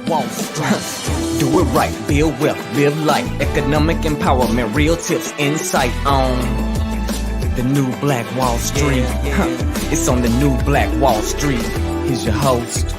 Wall Street. Do it right, build wealth, live life, economic empowerment, real tips, insight on the new Black Wall Street. It's on the new Black Wall Street. Here's your host.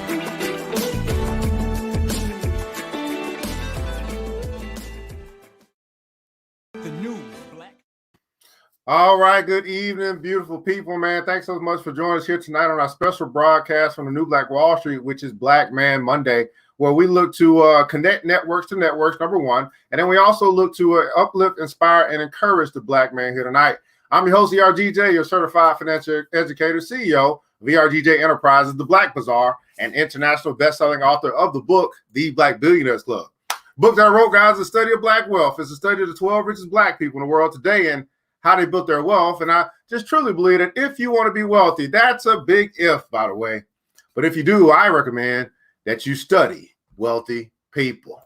All right, good evening, beautiful people, man. Thanks so much for joining us here tonight on our special broadcast from the new Black Wall Street, which is Black Man Monday, where we look to connect networks to networks, number one, and then we also look to uplift, inspire, and encourage the Black man here tonight. I'm your host, ERGJ, your certified financial educator, CEO of ERGJ Enterprises, The Black Bazaar, and international best-selling author of the book, The Black Billionaires Club. Book that I wrote, guys, is a study of Black wealth. It's a study of the 12 richest Black people in the world today and how they built their wealth. And I just truly believe that if you want to be wealthy, that's a big if, by the way. But if you do, I recommend that you study wealthy people.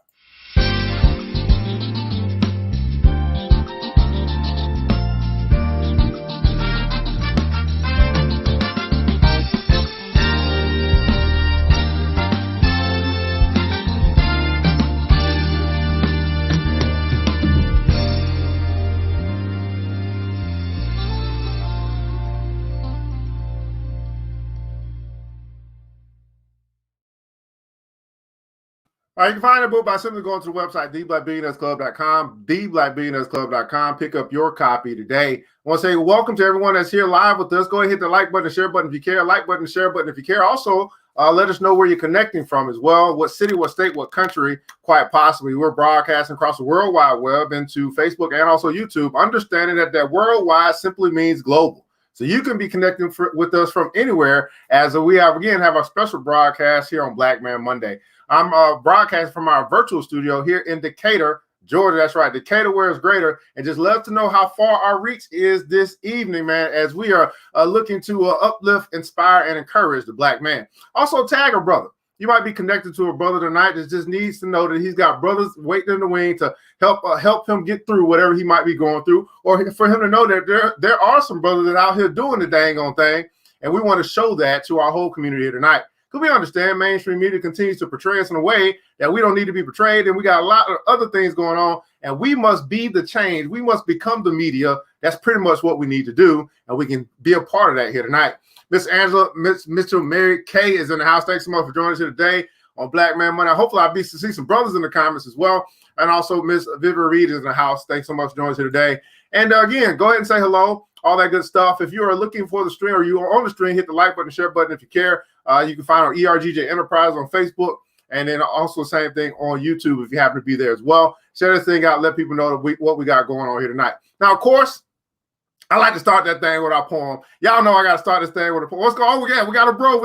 All right, you can find the book by simply going to the website, theblackbillionairesclub.com, theblackbillionairesclub.com. Pick up your copy today. I want to say welcome to everyone that's here live with us. Go ahead and hit the like button, share button if you care, like button, share button if you care. Also, let us know where you're connecting from as well, what city, what state, what country, quite possibly. We're broadcasting across the World Wide Web into Facebook and also YouTube, understanding that worldwide simply means global. So you can be connecting with us from anywhere as we have our special broadcast here on Black Man Monday. I'm broadcasting from our virtual studio here in Decatur, Georgia. That's right. Decatur, where it's greater. And just love to know how far our reach is this evening, man, as we are looking to uplift, inspire, and encourage the Black man. Also, tag a brother. You might be connected to a brother tonight that just needs to know that he's got brothers waiting in the wing to help him get through whatever he might be going through, or for him to know that there are some brothers that are out here doing the dang on thing, and we want to show that to our whole community here tonight. Because we understand mainstream media continues to portray us in a way that we don't need to be portrayed, and we got a lot of other things going on, and we must be the change. We must become the media. That's pretty much what we need to do, and we can be a part of that here tonight. Miss Angela, Miss Mitchell, Mary Kay is in the house. Thanks so much for joining us here today on Black Man Monday. Hopefully I'll be to see some brothers in the comments as well. And also Miss Vivian Reed is in the house. Thanks so much for joining us here today. And again, go ahead and say hello, all that good stuff. If you are looking for the stream or you are on the stream, hit the like button, share button if you care. You can find our ERGJ Enterprise on Facebook, and then also same thing on YouTube if you happen to be there as well. Share this thing out, let people know what we got going on here tonight. Now, of course, I like to start that thing with our poem. Y'all know I got to start this thing with a poem. What's going on? We got a bro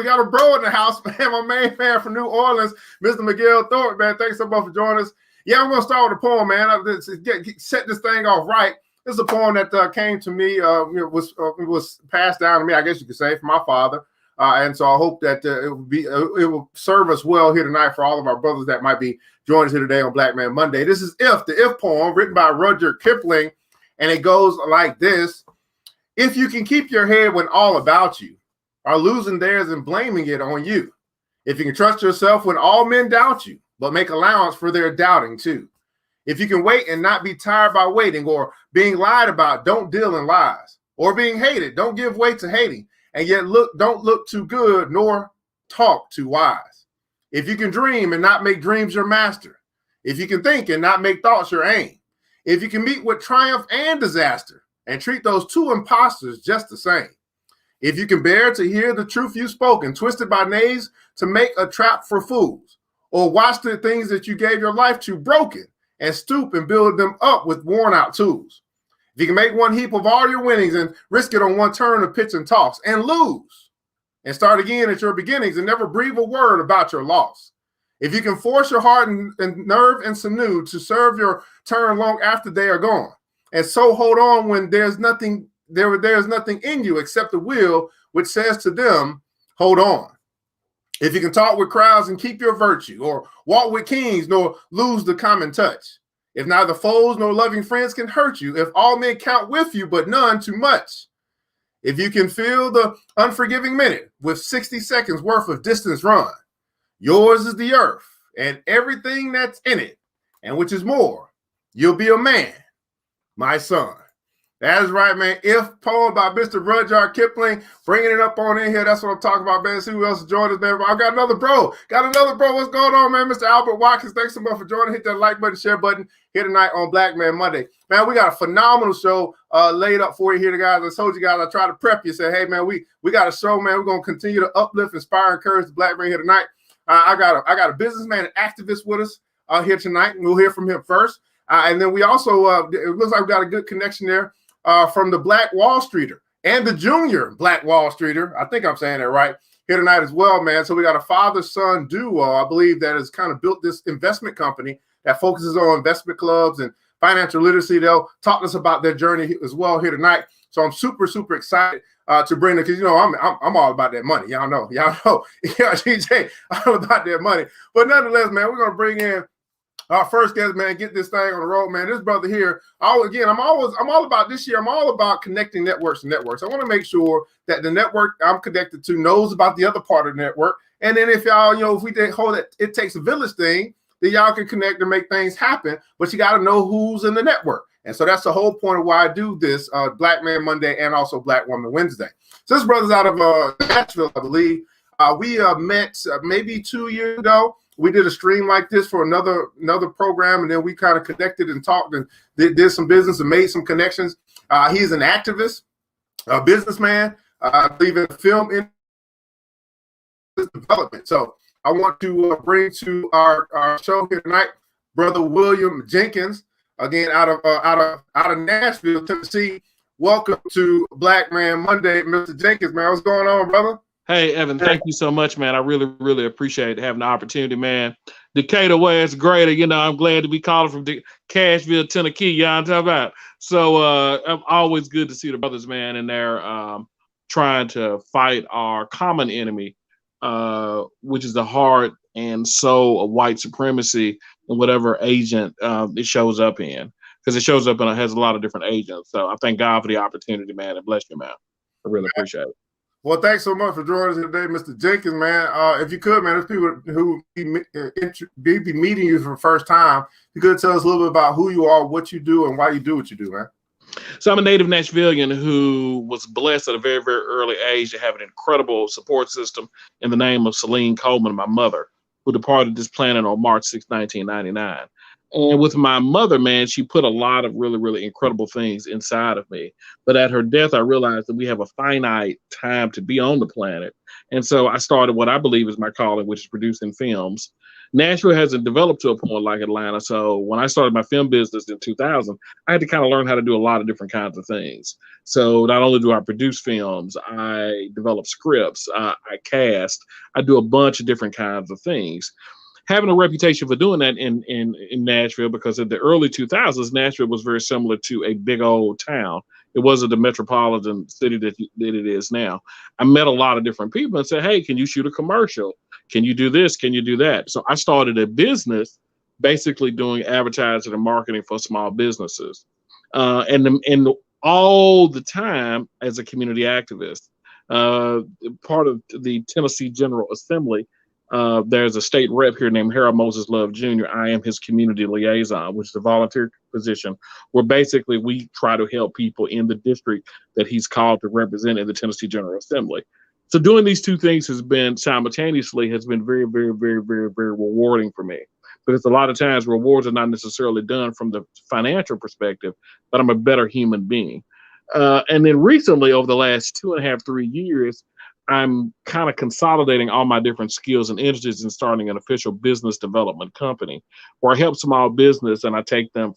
in the house, man. My main fan from New Orleans, Mr. Miguel Thorpe, man. Thanks so much for joining us. Yeah, I'm going to start with a poem, man. Set this thing off right. This is a poem that came to me, it was passed down to me, I guess you could say, from my father. And so I hope that it will serve us well here tonight for all of our brothers that might be joining us here today on Black Man Monday. This is the If poem, written by Rudyard Kipling, and it goes like this. If you can keep your head when all about you are losing theirs and blaming it on you. If you can trust yourself when all men doubt you, but make allowance for their doubting too. If you can wait and not be tired by waiting, or being lied about, don't deal in lies, or being hated, don't give way to hating, and yet don't look too good nor talk too wise. If you can dream and not make dreams your master. If you can think and not make thoughts your aim. If you can meet with triumph and disaster and treat those two imposters just the same. If you can bear to hear the truth you've spoken, twisted by knaves to make a trap for fools, or watch the things that you gave your life to broken and stoop and build them up with worn out tools. If you can make one heap of all your winnings and risk it on one turn of pitch and toss and lose and start again at your beginnings and never breathe a word about your loss. If you can force your heart and nerve and sinew to serve your turn long after they are gone, and so hold on when there's nothing in you except the will which says to them, hold on. If you can talk with crowds and keep your virtue, or walk with kings nor lose the common touch. If neither foes nor loving friends can hurt you, if all men count with you but none too much. If you can fill the unforgiving minute with 60 seconds worth of distance run. Yours is the earth and everything that's in it, and which is more, you'll be a man, my son. That is right, man. If poem by Mr. Rudyard Kipling, bringing it up on in here. That's what I'm talking about, man. See who else is joining us, man. I got another bro. What's going on, man? Mr. Albert Watkins, thanks so much for joining. Hit that like button, share button here tonight on Black Man Monday. Man, we got a phenomenal show laid up for you here, guys. I told you guys, I tried to prep you. Say, hey, man, we got a show, man. We're going to continue to uplift, inspire, encourage the Black man here tonight. I got a businessman and activist with us here tonight, and we'll hear from him first. And then we also, it looks like we got a good connection there. From the Black Wall Streeter and the junior Black Wall Streeter. I think I'm saying that right here tonight as well, man. So we got a father-son duo, I believe, that has kind of built this investment company that focuses on investment clubs and financial literacy. They'll talk to us about their journey as well here tonight. So I'm super, super excited to bring it, because, you know, I'm all about that money. Y'all know, yeah, GJ, all about that money. But nonetheless, man, we're going to bring in our first guest, man, get this thing on the road, man. This brother here, I'm all about this year. I'm all about connecting networks and networks. I want to make sure that the network I'm connected to knows about the other part of the network. And then if y'all, you know, if we hold it takes a village thing, then y'all can connect and make things happen. But you got to know who's in the network. And so that's the whole point of why I do this Black Man Monday and also Black Woman Wednesday. So this brother's out of Nashville, I believe. We met maybe 2 years ago. We did a stream like this for another program, and then we kind of connected and talked and did some business and made some connections. He's an activist, a businessman, I believe in film development. So I want to bring to our show here tonight, Brother William Jenkins, again out of Nashville, Tennessee. Welcome to Black Man Monday, Mr. Jenkins, man. What's going on, brother? Hey, Evan, thank you so much, man. I really, really appreciate having the opportunity, man. Decatur, where it's greater, you know, I'm glad to be calling from Cashville, Tennessee, you know what I'm talking about? So I'm always good to see the brothers, man, and they're trying to fight our common enemy, which is the heart and soul of white supremacy and whatever agent it shows up in. Because it shows up and it has a lot of different agents. So I thank God for the opportunity, man, and bless you, man. I really appreciate it. Well, thanks so much for joining us today, Mr. Jenkins, man. If you could, man, there's people who be meeting you for the first time. You could tell us a little bit about who you are, what you do, and why you do what you do, man. So I'm a native Nashvilleian who was blessed at a very, very early age to have an incredible support system in the name of Celine Coleman, my mother, who departed this planet on March 6, 1999. And with my mother, man, she put a lot of really, really incredible things inside of me. But at her death, I realized that we have a finite time to be on the planet. And so I started what I believe is my calling, which is producing films. Nashville hasn't developed to a point like Atlanta. So when I started my film business in 2000, I had to kind of learn how to do a lot of different kinds of things. So not only do I produce films, I develop scripts, I cast, I do a bunch of different kinds of things. Having a reputation for doing that in Nashville, because in the early 2000s, Nashville was very similar to a big old town. It wasn't the metropolitan city that it is now. I met a lot of different people and said, hey, can you shoot a commercial? Can you do this? Can you do that? So I started a business basically doing advertising and marketing for small businesses. And all the time as a community activist, part of the Tennessee General Assembly, there's a state rep here named Harold Moses Love Jr. I am his community liaison, which is a volunteer position where basically we try to help people in the district that he's called to represent in the Tennessee General Assembly. So doing these two things has been simultaneously has been very, very, very, very, very rewarding for me. Because a lot of times rewards are not necessarily done from the financial perspective, but I'm a better human being. And then recently, over the last 2.5, 3 years, I'm kind of consolidating all my different skills and interests in starting an official business development company where I help small business and I take them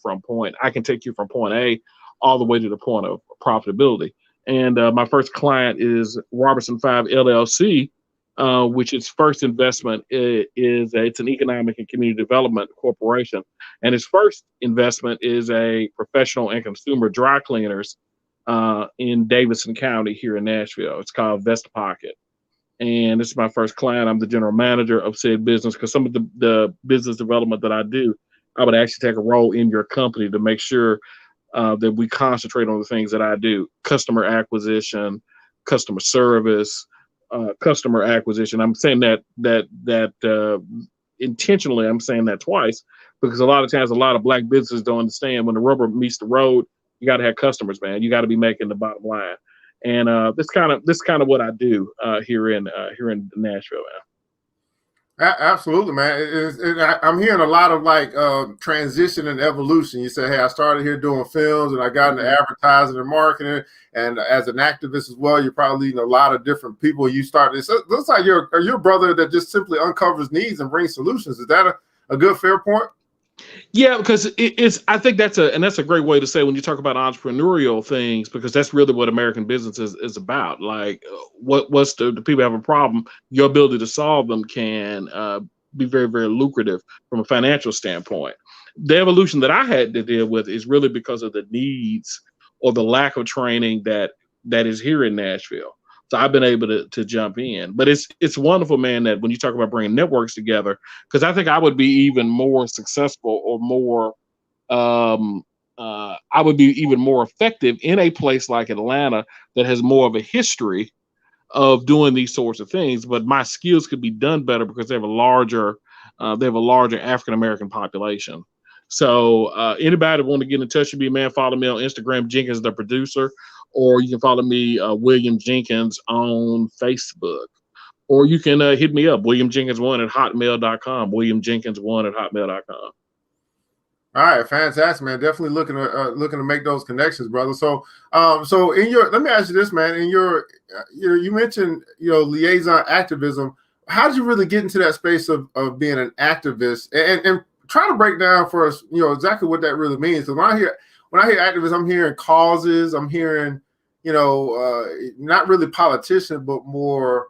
I can take you from point A all the way to the point of profitability. And my first client is Robertson 5 LLC, which its first investment it's an economic and community development corporation. And its first investment is a professional and consumer dry cleaners in Davidson County here in Nashville. It's called Vesta Pocket. And this is my first client. I'm the general manager of said business because some of the business development that I do, I would actually take a role in your company to make sure that we concentrate on the things that I do: customer acquisition, customer service, customer acquisition. I'm saying that intentionally, I'm saying that twice, because a lot of times a lot of black businesses don't understand when the rubber meets the road, you got to have customers, man. You got to be making the bottom line. And this kind of what I do here in Nashville, man. Absolutely, man. I'm hearing a lot of like transition and evolution. You say, hey, I started here doing films and I got into advertising and marketing. And as an activist as well, you're probably leading a lot of different people. You started, it looks like you're a brother that just simply uncovers needs and brings solutions. Is that a good, fair point? Yeah, because I think that's a great way to say when you talk about entrepreneurial things, because that's really what American business is about. Like what's the people have a problem, your ability to solve them can be very, very lucrative from a financial standpoint. The evolution that I had to deal with is really because of the needs or the lack of training that is here in Nashville. So I've been able to jump in, but it's wonderful, man, that when you talk about bringing networks together, because I think I would be even more successful or more, I would be even more effective in a place like Atlanta that has more of a history of doing these sorts of things. But my skills could be done better because they have a larger African American population. So anybody that want to get in touch with me, man, follow me on Instagram, Jenkins the producer, or you can follow me, William Jenkins, on Facebook, or you can hit me up, WilliamJenkins1@hotmail.com, WilliamJenkins1@hotmail.com. All right, fantastic, man. Definitely looking to make those connections, brother. So, let me ask you this, man. In your, you mentioned liaison activism. How did you really get into that space of being an activist, and try to break down for us, exactly what that really means? Because when I hear activists, I'm hearing causes. I'm hearing, not really politician, but more,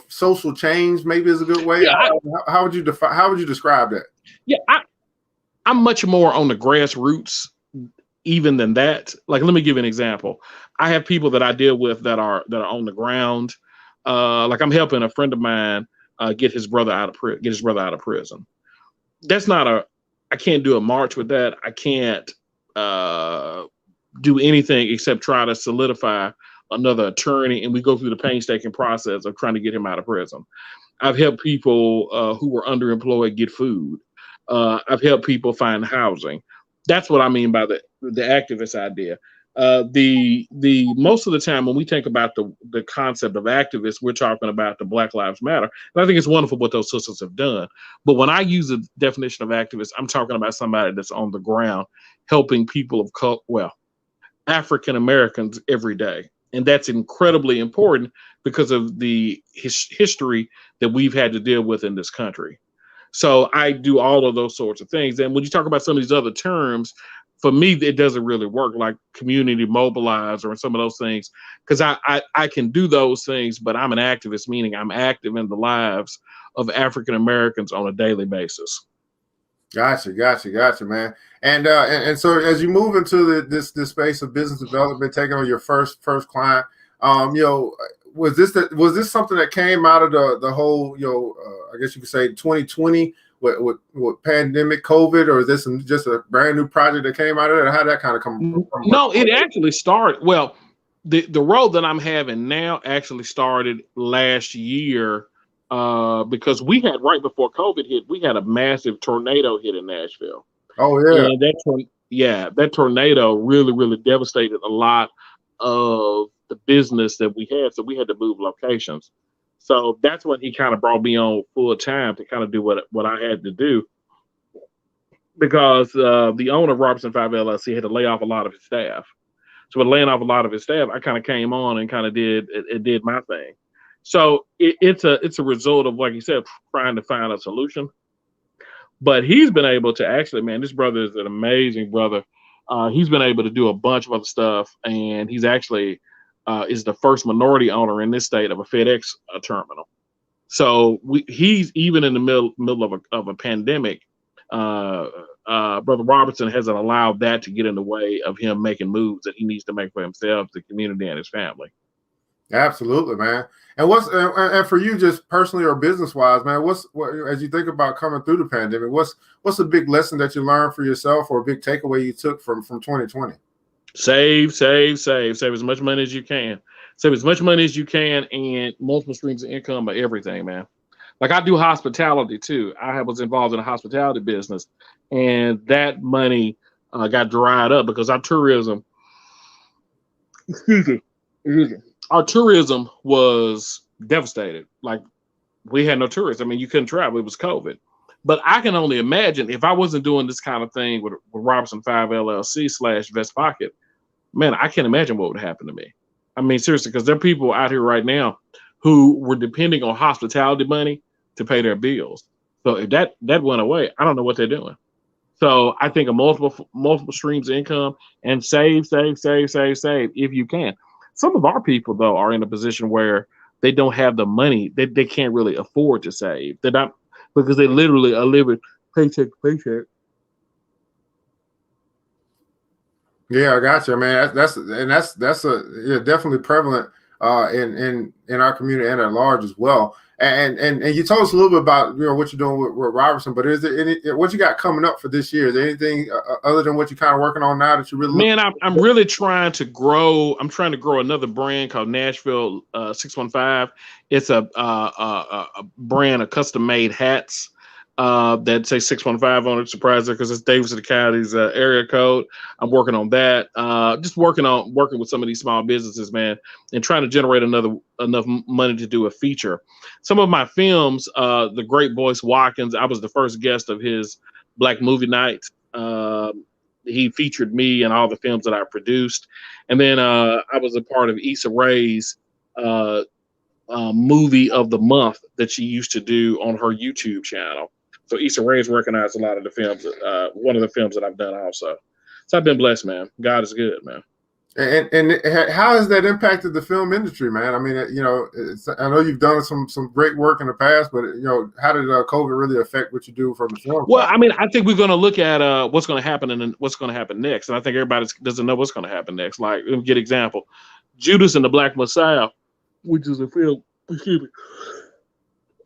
social change. Maybe is a good way. Yeah, how would you describe that? Yeah, I'm much more on the grassroots even than that. Like, let me give you an example. I have people that I deal with that are on the ground. Like I'm helping a friend of mine get his brother out of prison. That's not I can't do a march with that. I can't do anything except try to solidify another attorney, and we go through the painstaking process of trying to get him out of prison. I've helped people who were underemployed get food. I've helped people find housing. That's what I mean by the activist idea. The most of the time when we think about the concept of activists, we're talking about the Black Lives Matter. And I think it's wonderful what those sisters have done. But when I use the definition of activist, I'm talking about somebody that's on the ground helping people of color, African Americans every day. And that's incredibly important because of the history that we've had to deal with in this country. So I do all of those sorts of things. And when you talk about some of these other terms, for me, it doesn't really work, like community mobilizer or some of those things, because I can do those things, but I'm an activist, meaning I'm active in the lives of African Americans on a daily basis. Gotcha, man. And so as you move into this space of business development, taking on your first client, was this something that came out of the whole, I guess you could say 2020 with pandemic COVID, or is this just a brand new project that came out of it? How did that kind of come from? No, it actually started. Well, the role that I'm having now actually started last year because we had, right before COVID hit, we had a massive tornado hit in Nashville. Oh yeah. And that tornado really, really devastated a lot of the business that we had. So we had to move locations. So that's when he kind of brought me on full time to kind of do what I had to do, because the owner of Robertson 5 LLC had to lay off a lot of his staff. So with laying off a lot of his staff, I kind of came on and kind of did my thing. So it's a result of, like you said, trying to find a solution. But he's been able to actually, man, this brother is an amazing brother. He's been able to do a bunch of other stuff, and he's actually is the first minority owner in this state of a FedEx terminal. So he's even in the middle of a pandemic. Brother Robertson hasn't allowed that to get in the way of him making moves that he needs to make for himself, the community, and his family. Absolutely, man. And and for you, just personally or business wise, man, what as you think about coming through the pandemic, what's a big lesson that you learned for yourself, or a big takeaway you took from 2020? Save as much money as you can. Save as much money as you can, and multiple streams of income are everything, man. Like I do hospitality too. Was involved in a hospitality business, and that money got dried up because our tourism, excuse me, our tourism was devastated. Like we had no tourists. I mean, you couldn't travel. It was COVID. But I can only imagine if I wasn't doing this kind of thing with Robertson 5 LLC / Vest Pocket, man, I can't imagine what would happen to me. I mean, seriously, because there are people out here right now who were depending on hospitality money to pay their bills. So if that went away, I don't know what they're doing. So I think of multiple streams of income and save if you can. Some of our people though are in a position where they don't have the money. They can't really afford to save. They're not, because they literally are living paycheck to paycheck. Yeah, I got you, man. That's definitely prevalent in our community and at large as well. And you told us a little bit about what you're doing with Robertson, but is there what you got coming up for this year? Is there anything other than what you're kind of working on now that you really? Man, I'm really trying to grow. I'm trying to grow another brand called Nashville 615. It's a brand of custom made hats that say 615 on it. Surprising because it's Davidson County's area code. I'm working on that. Just working with some of these small businesses, man, and trying to generate enough money to do a feature. Some of my films, the great Boyce Watkins, I was the first guest of his Black Movie Night. He featured me in all the films that I produced. And then I was a part of Issa Rae's movie of the month that she used to do on her YouTube channel. So Issa Rae's recognized a lot of the films, one of the films that I've done also. So I've been blessed, man. God is good, man. And how has that impacted the film industry, man? I mean, I know you've done some great work in the past, but how did COVID really affect what you do from the film? Well, I mean, I think we're going to look at what's going to happen and what's going to happen next, and I think everybody doesn't know what's going to happen next. Like, let me get an example: Judas and the Black Messiah, which is a film.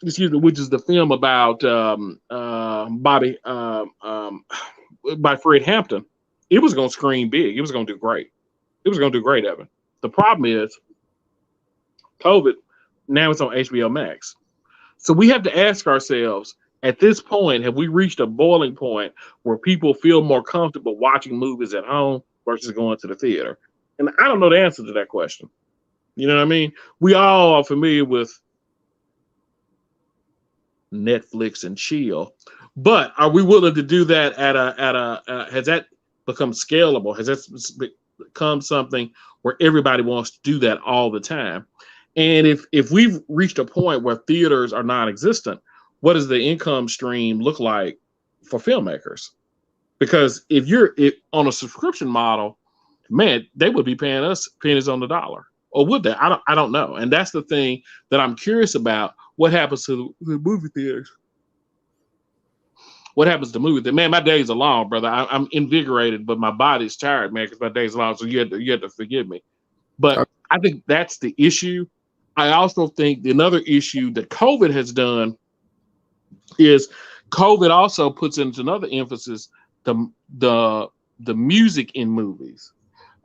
Excuse me, which is the film about Bobby by Fred Hampton. It was going to screen big. It was going to do great. It was going to do great, Evan. The problem is COVID. Now it's on HBO Max. So we have to ask ourselves, at this point, have we reached a boiling point where people feel more comfortable watching movies at home versus going to the theater? And I don't know the answer to that question. You know what I mean? We all are familiar with Netflix and chill, but are we willing to do that has that become scalable? Has that become something where everybody wants to do that all the time? And if we've reached a point where theaters are non-existent, what does the income stream look like for filmmakers? Because if on a subscription model, man, they would be paying us pennies on the dollar. Or would they? I don't know. And that's the thing that I'm curious about. What happens to the movie theaters? What happens to movie theaters? Man, my days are long, brother. I'm invigorated, but my body's tired, man, because my days are long. So you have to forgive me. But I think that's the issue. I also think another issue that COVID has done is COVID also puts into another emphasis the music in movies,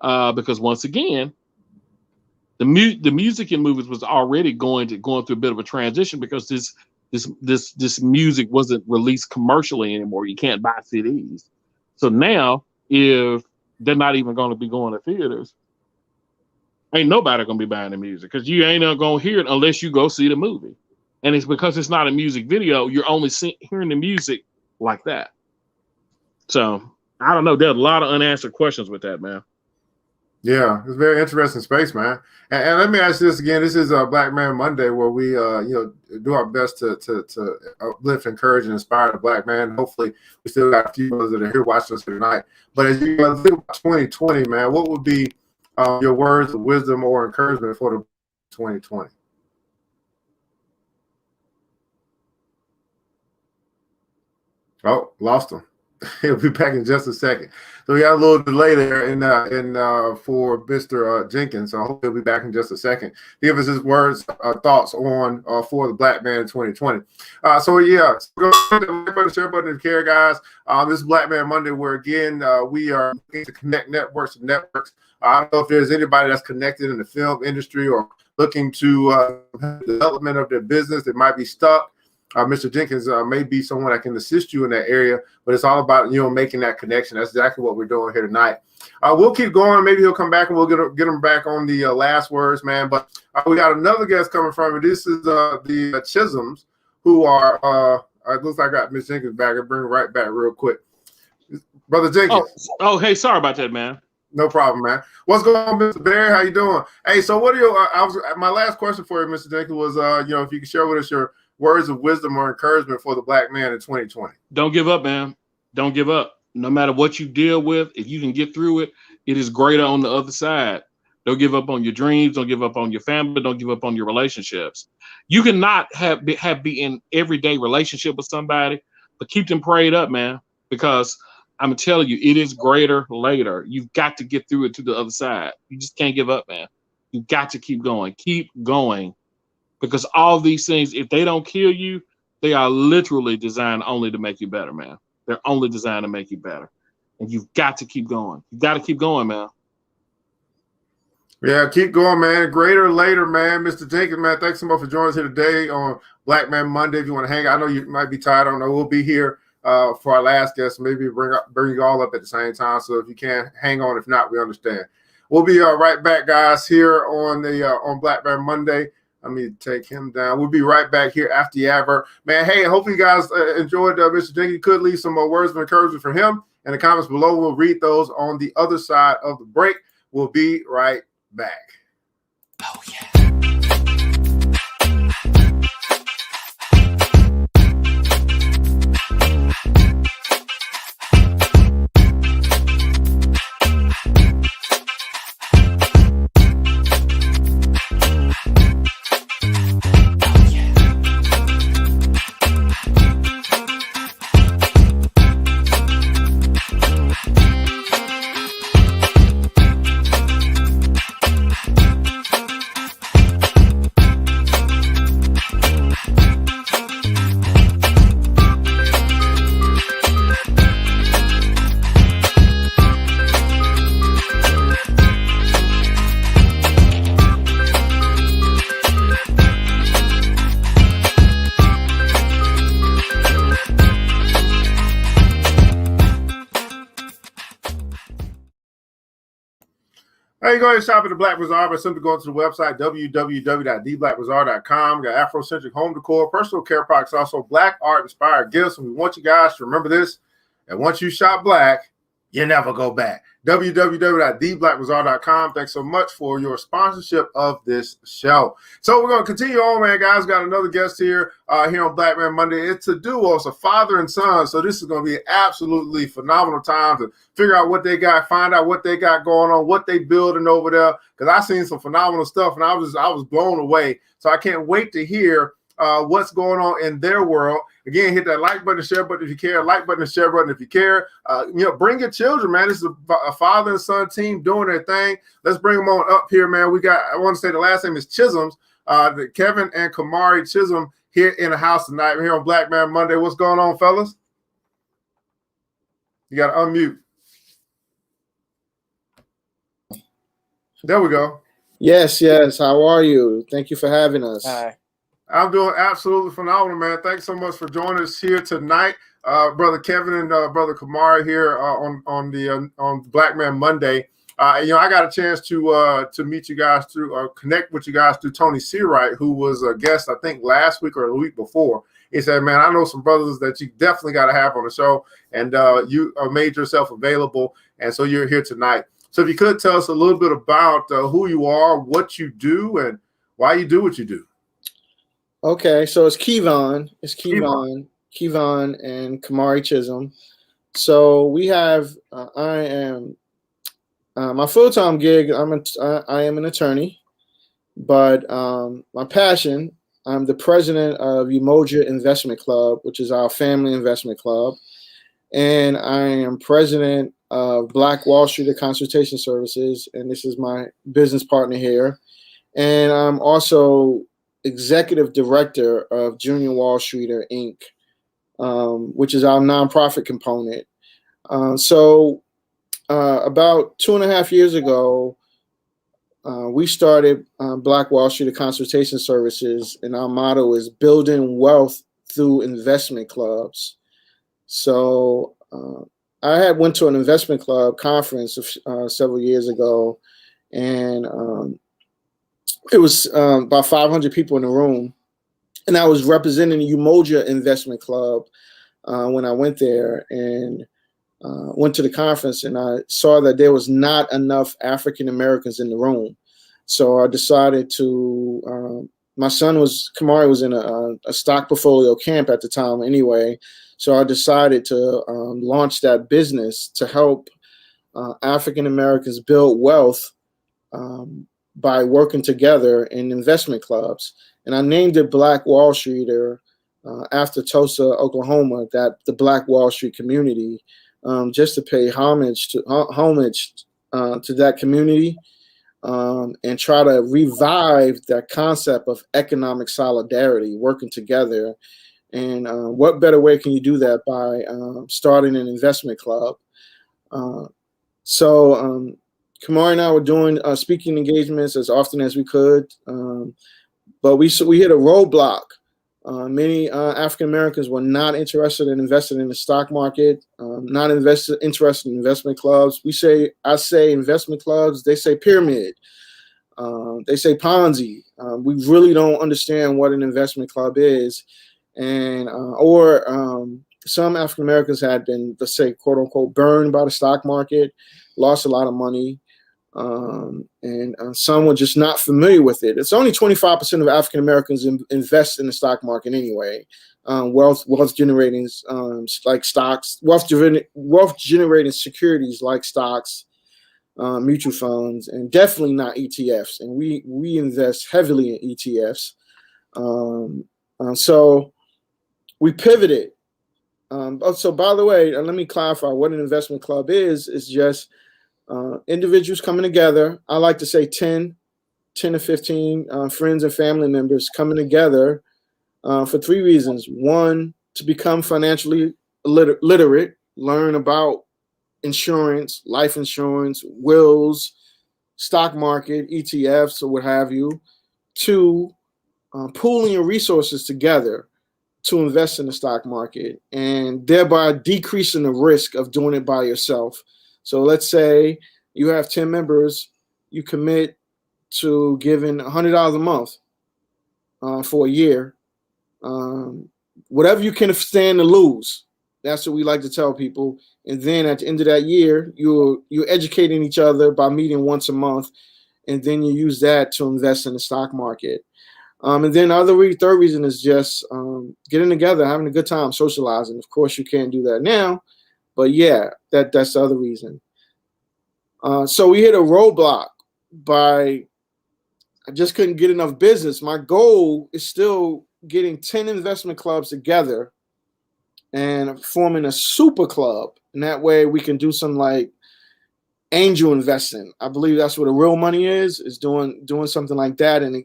because once again, the music in movies was already going through a bit of a transition because this music wasn't released commercially anymore. You can't buy CDs. So now, if they're not even going to be going to theaters, ain't nobody going to be buying the music because you ain't going to hear it unless you go see the movie. And it's because it's not a music video. You're only hearing the music like that. So I don't know. There's a lot of unanswered questions with that, man. Yeah, it's a very interesting space, man. And let me ask you this again. This is Black Man Monday, where we do our best to uplift, encourage, and inspire the Black man. Hopefully, we still got a few others that are here watching us tonight. But as you think about 2020, man, what would be your words of wisdom or encouragement for the 2020? Oh, lost him. He'll be back in just a second. So we got a little delay there for Mr. Jenkins. So I hope he'll be back in just a second. Give us his words, thoughts on for the Black man in 2020. So yeah, go ahead to the like button, share button, and care, guys. This is Black Man Monday, where again we are looking to connect networks and networks. I don't know if there's anybody that's connected in the film industry or looking to development of their business that might be stuck. Mr. Jenkins may be someone that can assist you in that area, but it's all about, making that connection. That's exactly what we're doing here tonight. We'll keep going. Maybe he'll come back and we'll get him back on the last words, man. But we got another guest coming from it. This is the Chisolms, who are, it looks like I got Miss Jenkins back. I'll bring her right back real quick. Brother Jenkins. Oh, hey, sorry about that, man. No problem, man. What's going on, Mr. Barry? How you doing? Hey, so what are your? My last question for you, Mr. Jenkins, was if you could share with us your words of wisdom or encouragement for the black man in 2020. Don't give up, man. Don't give up. No matter what you deal with, if you can get through it, it is greater on the other side. Don't give up on your dreams. Don't give up on your family. Don't give up on your relationships. You cannot be in everyday relationship with somebody, but keep them prayed up, man, because I'm telling you, it is greater later. You've got to get through it to the other side. You just can't give up, man. You've got to keep going. Keep going. Because all these things, if they don't kill you, they are literally designed only to make you better, man. They're only designed to make you better. And you've got to keep going. You got to keep going, man. Yeah, keep going, man. Greater later, man. Mr. Jenkins, man, thanks so much for joining us here today on Black Man Monday. If you want to hang out, I know you might be tired. I don't know. We'll be here for our last guest. Maybe bring you all up at the same time. So if you can, hang on. If not, we understand. We'll be right back, guys, here on the on Black Man Monday. Let me take him down. We'll be right back here after the advert. Man, hey, hopefully you guys enjoyed Mr. Jenkins. You could leave some words of encouragement for him in the comments below. We'll read those on the other side of the break. We'll be right back. Oh, yeah. Hey, go ahead and shop at the Black Bazaar by simply going to the website www.theblackbazaar.com. We got Afrocentric home decor, personal care products, also black art inspired gifts. And we want you guys to remember this. And once you shop black, you never go back. www.theblackbazaar.com. Thanks so much for your sponsorship of this show. So we're going to continue on, man, guys. Got another guest here on Black Man Monday. It's a duo. It's a father and son. So this is going to be an absolutely phenomenal time to figure out what they got, find out what they got going on, what they building over there. Because I've seen some phenomenal stuff, and I was blown away. So I can't wait to hear what's going on in their world. Again, hit that like button, share button if you care. Like button, share button if you care. Bring your children, man. This is a father and son team doing their thing. Let's bring them on up here, man. I want to say the last name is Chisolms. Kevon and Kamari Chisolm here in the house tonight. We're here on Black Man Monday. What's going on, fellas? You got to unmute. There we go. Yes. How are you? Thank you for having us. Hi. I'm doing absolutely phenomenal, man. Thanks so much for joining us here tonight, Brother Kevon and Brother Kamari here on Black Man Monday. I got a chance to meet you guys through connect with you guys through Tony Seawright, who was a guest I think last week or the week before. He said, "Man, I know some brothers that you definitely got to have on the show, and you made yourself available, and so you're here tonight. So if you could tell us a little bit about who you are, what you do, and why you do what you do." Okay, so it's Kevon. Kevon and Kamari Chisolm. So we have. I am my full-time gig. I am an attorney, but my passion. I'm the president of Umoja Investment Club, which is our family investment club, and I am president of Black Wall Street Consultation Services, and this is my business partner here, and I'm also executive director of Junior Wall Streeter Inc., which is our nonprofit component. So about 2.5 years ago, we started Black Wall Streeter Consultation Services, and our motto is building wealth through investment clubs. So I had went to an investment club conference several years ago, and it was about 500 people in the room, and I was representing the Umoja Investment Club when I went there, and went to the conference, and I saw that there was not enough African Americans in the room. So I decided to, my son Kamari was in a stock portfolio camp at the time anyway. So I decided to launch that business to help African Americans build wealth by working together in investment clubs. And I named it Black Wall Street, after Tulsa, Oklahoma, the Black Wall Street community, just to pay homage to that community, and try to revive that concept of economic solidarity, working together. And what better way can you do that by starting an investment club? So Kamari and I were doing speaking engagements as often as we could, but we hit a roadblock. Many African Americans were not interested in investing in the stock market, not interested in investment clubs. I say investment clubs, they say pyramid, they say Ponzi. We really don't understand what an investment club is, and some African Americans had been, let's say, quote unquote, burned by the stock market, lost a lot of money. And some were just not familiar with it. It's only 25% of African Americans invest in the stock market anyway. Wealth generating like stocks, wealth generating securities like stocks, mutual funds, and definitely not ETFs. And we invest heavily in ETFs. So we pivoted. So by the way, let me clarify what an investment club is. It's just individuals coming together. I like to say 10 to 15 friends and family members coming together for three reasons. One, to become financially literate, learn about insurance, life insurance, wills, stock market, ETFs, or what have you. Two, pooling your resources together to invest in the stock market, and thereby decreasing the risk of doing it by yourself. So let's say you have 10 members, you commit to giving $100 a month for a year. Whatever you can stand to lose, that's what we like to tell people. And then at the end of that year, you're educating each other by meeting once a month, and then you use that to invest in the stock market. And then third reason is just getting together, having a good time, socializing. Of course, you can't do that now, but yeah, that's the other reason. So we hit a roadblock I just couldn't get enough business. My goal is still getting 10 investment clubs together and forming a super club. And that way we can do some like angel investing. I believe that's what the real money is doing something like that and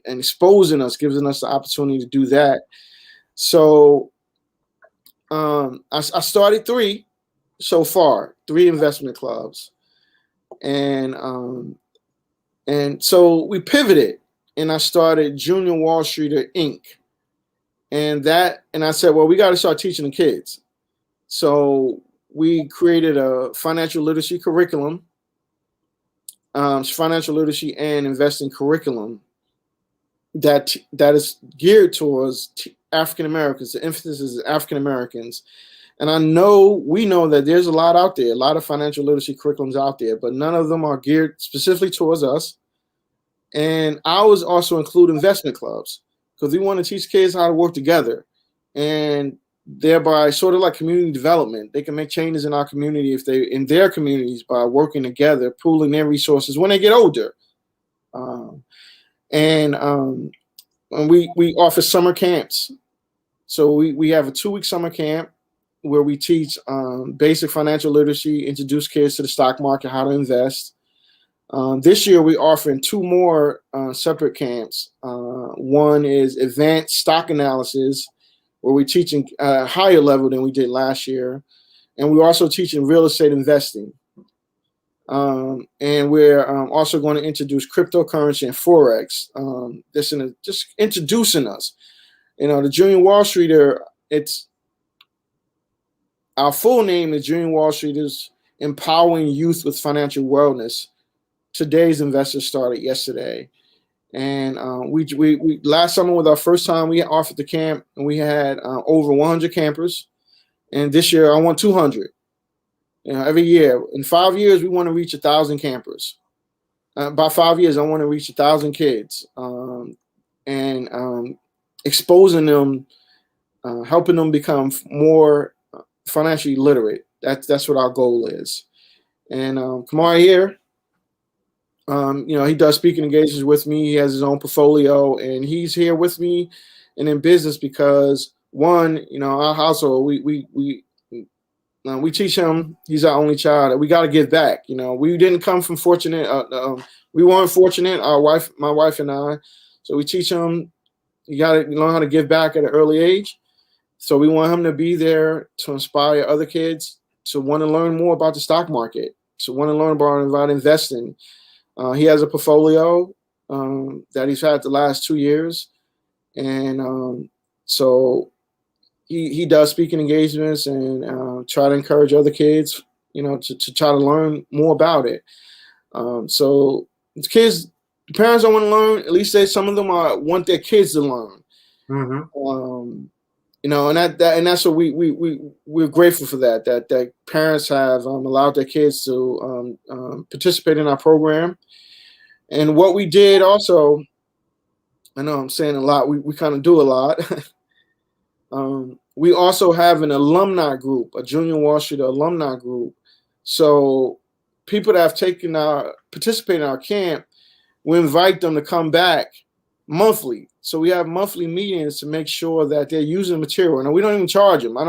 exposing us, giving us the opportunity to do that. So I started 3 so far, 3 investment clubs. And so we pivoted, and I started Junior Wall Streeter Inc. And I said, well, we got to start teaching the kids. So we created a financial literacy curriculum, financial literacy and investing curriculum that is geared towards African Americans. The emphasis is African Americans. And we know that there's a lot out there, a lot of financial literacy curriculums out there, but none of them are geared specifically towards us. And ours also include investment clubs because we want to teach kids how to work together, and thereby sort of like community development. They can make changes in our community in their communities by working together, pooling their resources when they get older. And we offer summer camps. So we have a 2-week summer camp where we teach basic financial literacy, introduce kids to the stock market, how to invest. This year, we're offering 2 more separate camps. One is advanced stock analysis, where we're teaching a higher level than we did last year. And we're also teaching real estate investing. And we're also going to introduce cryptocurrency and Forex. Just introducing us. The Junior Wall Streeter, our full name is Junior Wall Streeters Empowering Youth with Financial Wellness. Today's investors started yesterday. And we last summer was our first time we offered the camp, and we had over 100 campers. And this year I want 200. Every year. In 5 years, we want to reach 1,000 campers. By 5 years, I want to reach 1,000 kids, and exposing them, helping them become more financially literate. That's what our goal is. And Kamari here, he does speaking engagements with me. He has his own portfolio, and he's here with me and in business because one, our household, we teach him. He's our only child. We got to give back. We didn't come from fortunate. We weren't fortunate. My wife and I. So we teach him. You got to learn how to give back at an early age. So we want him to be there to inspire other kids to want to learn more about the stock market, to want to learn about investing. He has a portfolio that he's had the last 2 years, and so he does speaking engagements and try to encourage other kids, to try to learn more about it. So the kids, the parents don't want to learn. At least some of them want their kids to learn. Mm-hmm. And that's what we're grateful for that parents have allowed their kids to participate in our program. And what we did also, I know I'm saying a lot, we kind of do a lot. We also have an alumni group, a Junior Wall Street alumni group. So people that have participated in our camp, we invite them to come back monthly. So we have monthly meetings to make sure that they're using the material. And we don't even charge them. I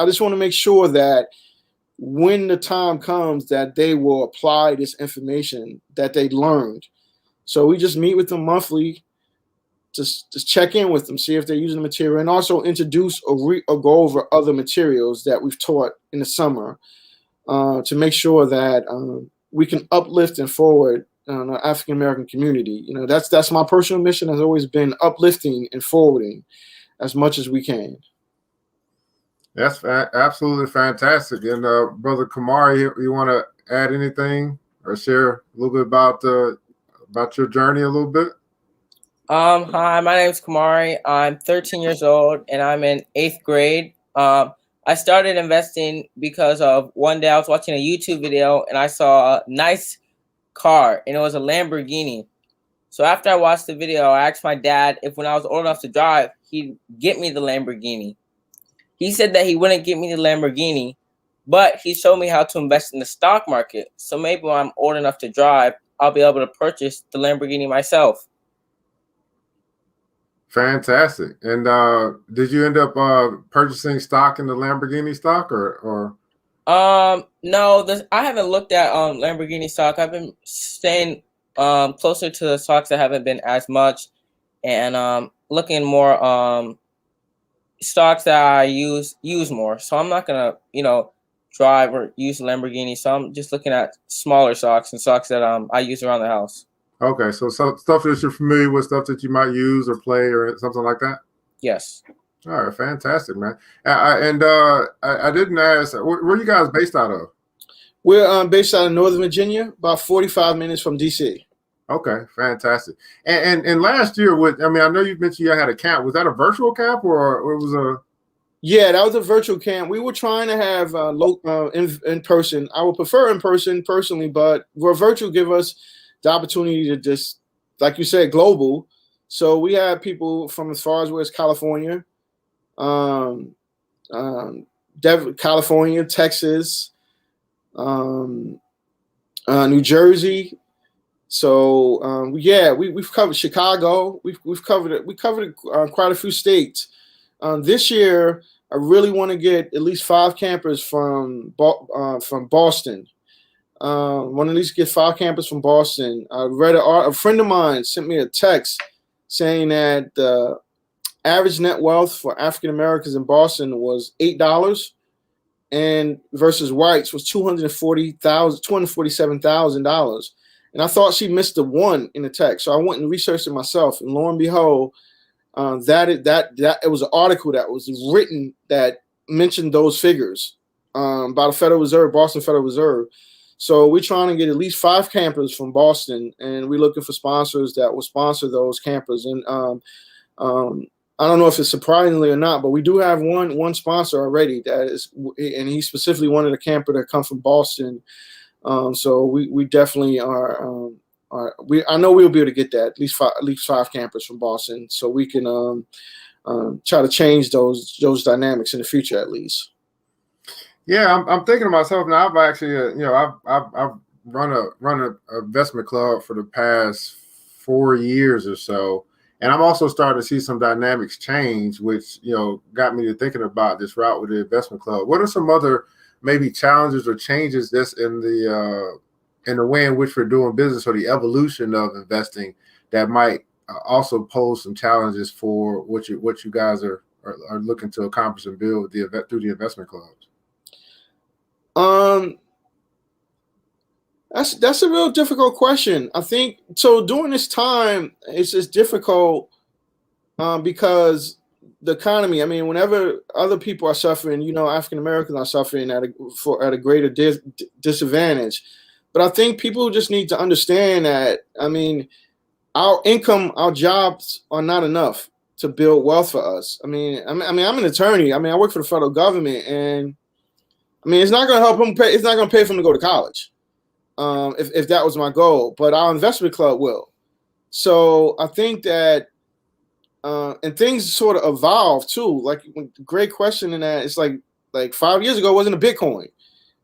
just want to make sure that when the time comes that they will apply this information that they learned. So we just meet with them monthly, just check in with them, see if they're using the material, and also introduce or go over other materials that we've taught in the summer to make sure that we can uplift and forward the African American community. That's my personal mission, has always been uplifting and forwarding as much as we can. That's absolutely fantastic. And Brother Kamari, you want to add anything or share a little bit about your journey a little bit? Hi, my name is Kamari. I'm 13 years old and I'm in 8th grade. I started investing because of one day I was watching a YouTube video and I saw a nice car and it was a Lamborghini. So after I watched the video, I asked my dad if when I was old enough to drive, he'd get me the Lamborghini. He said that he wouldn't get me the Lamborghini, but he showed me how to invest in the stock market. So maybe when I'm old enough to drive, I'll be able to purchase the Lamborghini myself. Fantastic. And did you end up purchasing stock in the Lamborghini stock or? No, I haven't looked at Lamborghini stock. I've been staying closer to the stocks that haven't been as much, and looking more stocks that I use more. So I'm not gonna drive or use Lamborghini. So I'm just looking at smaller stocks and stocks that I use around the house. Okay, so stuff that you're familiar with, stuff that you might use or play or something like that? Yes. All right, fantastic, man. I didn't ask, where are you guys based out of? We're based out of Northern Virginia, about 45 minutes from D.C. Okay, fantastic. And last year, I know you mentioned you had a camp. Was that a virtual camp or it was a? Yeah, that was a virtual camp. We were trying to have in person. I would prefer in person personally, but virtual give us the opportunity to just, like you said, global. So we had people from as far as California, California, Texas, New Jersey. So we've covered Chicago. We've covered it. We covered quite a few states. This year, I really want to get at least 5 campers from Boston. Want to at least get 5 campers from Boston. I read a friend of mine sent me a text saying that the average net wealth for African Americans in Boston was $8, and versus whites was $247,000. And I thought she missed the 1 in the text, so I went and researched it myself. And lo and behold, that it was an article that was written that mentioned those figures by the Federal Reserve, Boston Federal Reserve. So we're trying to get at least 5 campers from Boston, and we're looking for sponsors that will sponsor those campers. And I don't know if it's surprisingly or not, but we do have one sponsor already that is, and he specifically wanted a camper to come from Boston. So we definitely are. I know we'll be able to get that at least five campers from Boston, so we can try to change those dynamics in the future at least. Yeah, I'm thinking to myself now. I've actually, I've run a investment club for the past 4 years or so, and I'm also starting to see some dynamics change, which got me to thinking about this route with the investment club. What are some other maybe challenges or changes that's in the way in which we're doing business, or the evolution of investing, that might also pose some challenges for what you guys are looking to accomplish and build through the investment clubs? That's a real difficult question. I think so. During this time, it's just difficult because the economy. I mean, whenever other people are suffering, African Americans are suffering at a greater disadvantage. But I think people just need to understand that, I mean, our income, our jobs are not enough to build wealth for us. I mean, I'm an attorney. I mean, I work for the federal government, and I mean, it's not going to help them pay. It's not going to pay for them to go to college, if that was my goal. But our investment club will. So I think that, and things sort of evolve too. Like, great question in that. It's like 5 years ago, it wasn't a Bitcoin.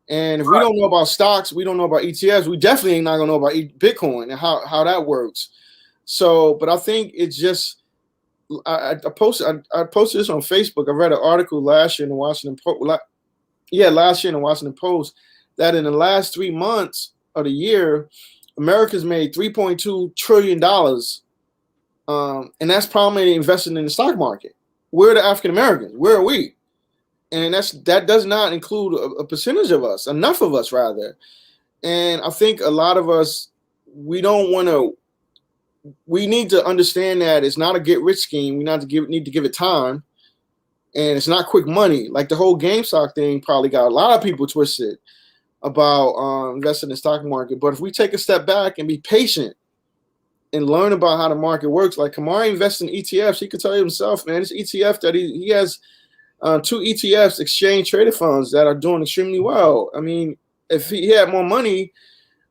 And if we don't know about stocks, we don't know about ETFs, we definitely ain't not gonna know about Bitcoin and how that works. So, but I think it's just, I posted this on Facebook. I read an article last year in the Washington Post. Last year in the Washington Post, that in the last 3 months of the year, America's made $3.2 trillion, and that's primarily invested in the stock market. We're the African Americans. Where are we? And that does not include a percentage of us, enough of us rather. And I think a lot of us, we need to understand that it's not a get rich scheme. We need to give it time, and it's not quick money. Like the whole GameStop thing probably got a lot of people twisted about investing in the stock market. But if we take a step back and be patient and learn about how the market works, like Kamari invests in ETFs, he could tell you himself, man, this ETF that he has 2 ETFs, exchange traded funds, that are doing extremely well. I mean, if he had more money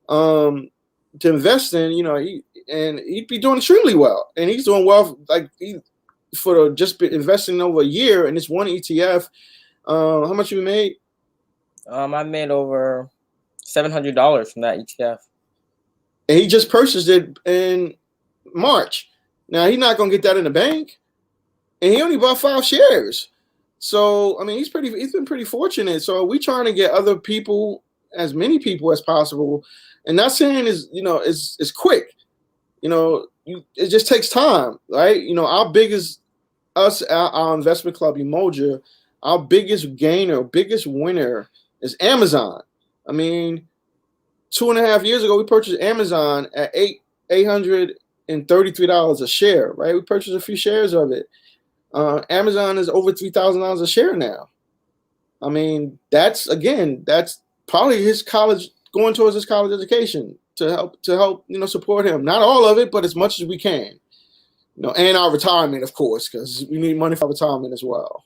to invest in, he'd be doing extremely well. And he's doing well, like just investing over a year in this one ETF. How much have you made? I made over $700 from that ETF. And he just purchased it in March. Now he's not gonna get that in the bank, and he only bought 5 shares. So I mean, he's been pretty fortunate. So we're trying to get other people, as many people as possible, and not saying it's quick. It just takes time, right? Our biggest, our investment club, Umoja, our biggest gainer, biggest winner is Amazon. I mean, 2.5 years ago, we purchased Amazon at $833 a share, right? We purchased a few shares of it. Amazon is over $3,000 a share now. I mean, that's probably going towards his college education to help support him. Not all of it, but as much as we can. And our retirement, of course, because we need money for retirement as well.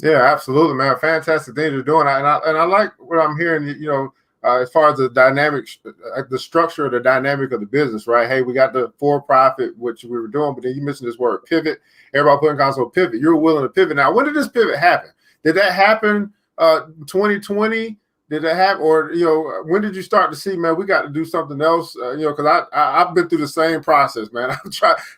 Yeah, absolutely, man. Fantastic thing you're doing, and I like what I'm hearing. As far as the dynamics, the structure, the dynamic of the business, right? Hey, we got the for-profit, which we were doing, but then you mentioned this word pivot. Everybody putting console pivot. You're willing to pivot. Now, when did this pivot happen? Did that happen 2020? Did that happen, or when did you start to see, man, we got to do something else? Because I've been through the same process, man. I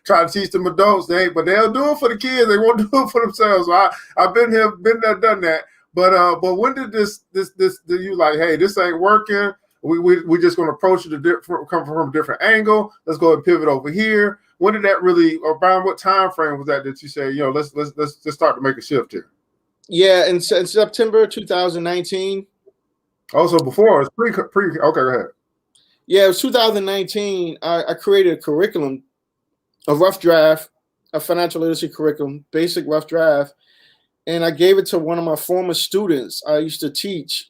try to teach them adults, but they'll do it for the kids. They won't do it for themselves. So I've been here, been there, done that. But when did this you like, hey, this ain't working? We just gonna approach it come from a different angle. Let's go and pivot over here. When did that really, or around what time frame was that you say, let's just start to make a shift here? Yeah, in September 2019. Oh, so before it's pre. Okay, go ahead. Yeah, it was 2019. I created a curriculum, a rough draft, a financial literacy curriculum, basic rough draft, and I gave it to one of my former students. I used to teach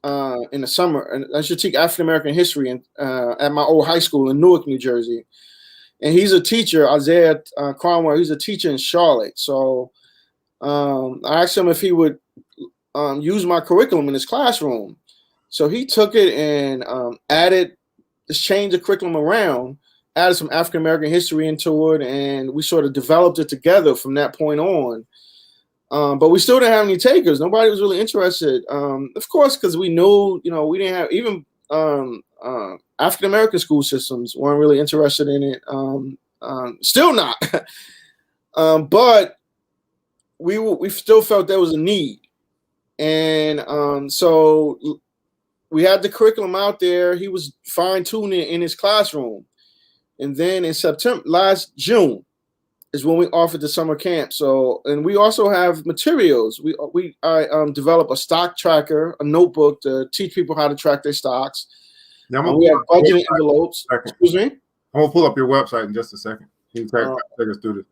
in the summer, and I used to teach African American history at my old high school in Newark, New Jersey. And he's a teacher, Isaiah Cromwell. He's a teacher in Charlotte. So I asked him if he would use my curriculum in his classroom. So he took it and just changed the curriculum around, added some African American history into it, and we sort of developed it together from that point on. But we still didn't have any takers. Nobody was really interested. Of course, because we knew, we didn't have even African American school systems weren't really interested in it. Still not. But we still felt there was a need. And so we had the curriculum out there. He was fine-tuning it in his classroom. And then in last June is when we offered the summer camp. So, and we also have materials. I developed a stock tracker, a notebook to teach people how to track their stocks. Now, we have budgeting envelopes. Excuse me? I'm going to pull up your website in just a secon. You can take us through this.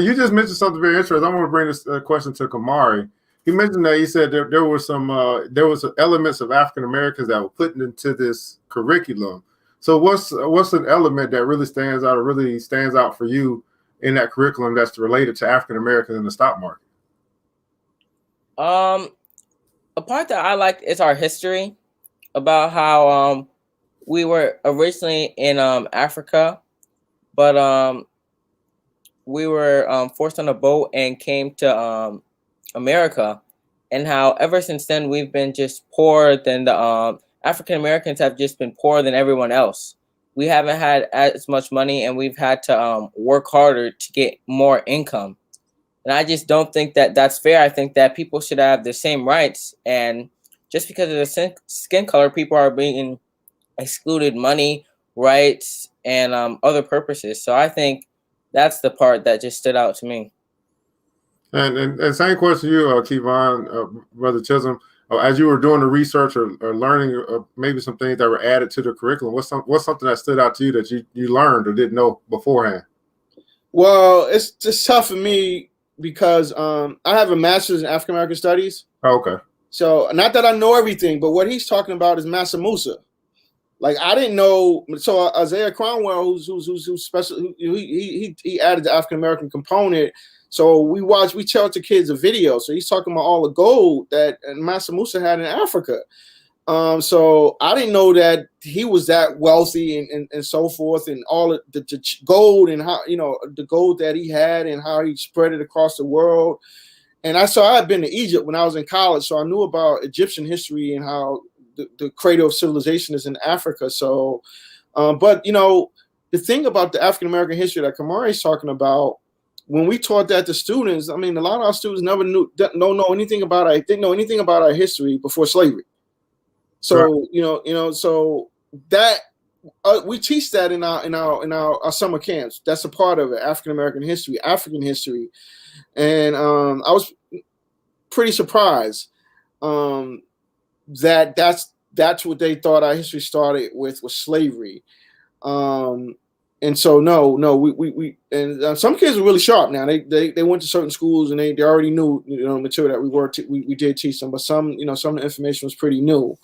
You just mentioned something very interesting. I want to bring this question to Kamari. He mentioned that he said there were some elements of African Americans that were put into this curriculum. So what's an element that really stands out for you in that curriculum that's related to African Americans in the stock market? A part that I like is our history, about how we were originally in Africa, but we were forced on a boat and came to America, and how ever since then we've been just poorer than the African Americans have just been poorer than everyone else. We haven't had as much money, and we've had to work harder to get more income. And I just don't think that that's fair. I think that people should have the same rights, and just because of the skin color, people are being excluded money, rights, and other purposes. So I think that's the part that just stood out to me. And same question to you, Kevon, Brother Chisolm. As you were doing the research or learning maybe some things that were added to the curriculum, what's something that stood out to you that you learned or didn't know beforehand? Well, it's just tough for me because I have a master's in African American studies. Oh, okay. So not that I know everything, but what he's talking about is Mansa Musa. Like I didn't know. So Isaiah Cromwell, who's special, he added the African American component. So we tell to kids a video. So he's talking about all the gold that Mansa Musa had in Africa. So I didn't know that he was that wealthy and so forth, and all the gold and how the gold that he had and how he spread it across the world. And I had been to Egypt when I was in college, so I knew about Egyptian history and how the cradle of civilization is in Africa. So, but the thing about the African American history that Kamari is talking about, when we taught that to students, I mean, a lot of our students didn't know anything about our history before slavery. So right. So that we teach that in our summer camps. That's a part of it. African American history, African history, and I was pretty surprised that that's what they thought our history started with was slavery. And so we and some kids are really sharp now. They went to certain schools and they already knew material that we did teach them, but some some of the information was pretty new.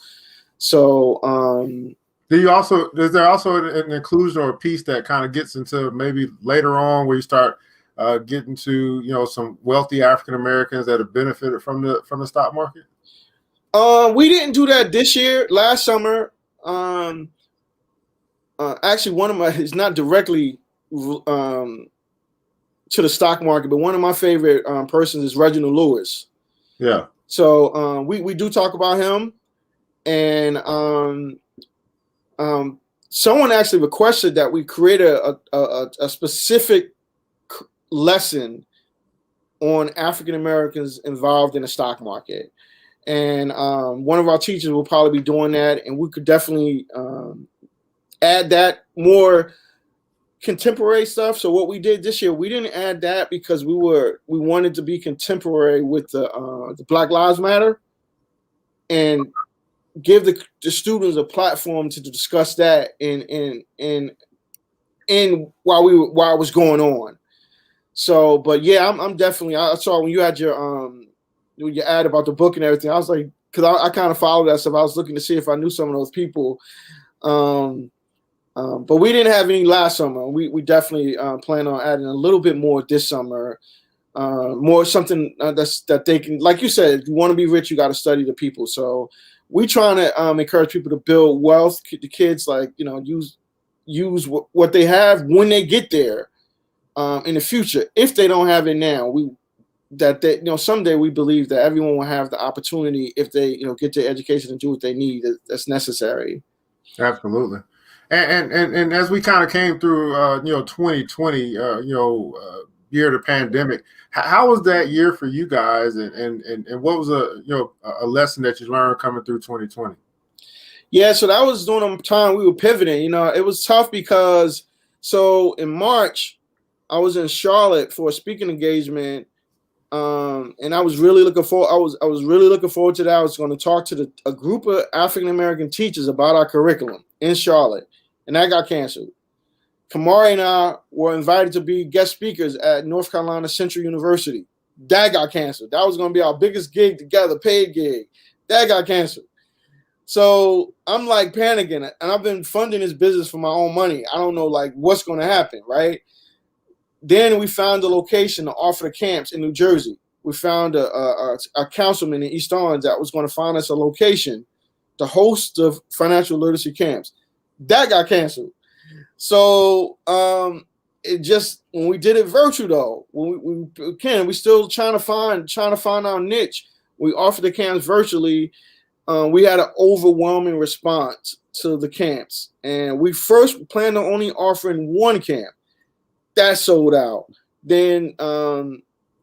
So is there also an inclusion or a piece that kind of gets into maybe later on where you start getting to some wealthy African Americans that have benefited from the stock market? We didn't do that this year. Last summer, actually, one of my is not directly to the stock market, but one of my favorite persons is Reginald Lewis. Yeah. So we do talk about him, and someone actually requested that we create a specific lesson on African Americans involved in the stock market. And one of our teachers will probably be doing that, and we could definitely add that more contemporary stuff. So what we did this year, we didn't add that because we wanted to be contemporary with the Black Lives Matter, and give the students a platform to discuss that in while it was going on. So, but yeah, I'm definitely. I saw when you had your ad about the book and everything. I was like, because I kind of followed that stuff. I was looking to see if I knew some of those people. But we didn't have any last summer. We definitely plan on adding a little bit more this summer. More something that they can, like you said, if you want to be rich, you got to study the people. So we trying to encourage people to build wealth. The kids, like, you know, use what they have when they get there in the future. If they don't have it now, someday we believe that everyone will have the opportunity if they, you know, get their education and do what they need that's necessary. Absolutely. And as we kind of came through, 2020, year of the pandemic, how was that year for you guys? And what was a lesson that you learned coming through 2020? Yeah, so that was during the time we were pivoting. You know, it was tough because in March, I was in Charlotte for a speaking engagement. And I was really looking forward. I was really looking forward to that. I was going to talk to a group of African American teachers about our curriculum in Charlotte, and that got canceled. Kamari and I were invited to be guest speakers at North Carolina Central University. That got canceled. That was going to be our biggest gig together, paid gig. That got canceled. So I'm like panicking, and I've been funding this business for my own money. I don't know like what's going to happen, right? Then we found a location to offer the camps in New Jersey. We found a councilman in East Orange that was going to find us a location to host the financial literacy camps. That got canceled. So it just, when we did it virtual though, we still trying to find our niche. We offered the camps virtually. We had an overwhelming response to the camps, and we first planned on only offering one camp. That sold out. Then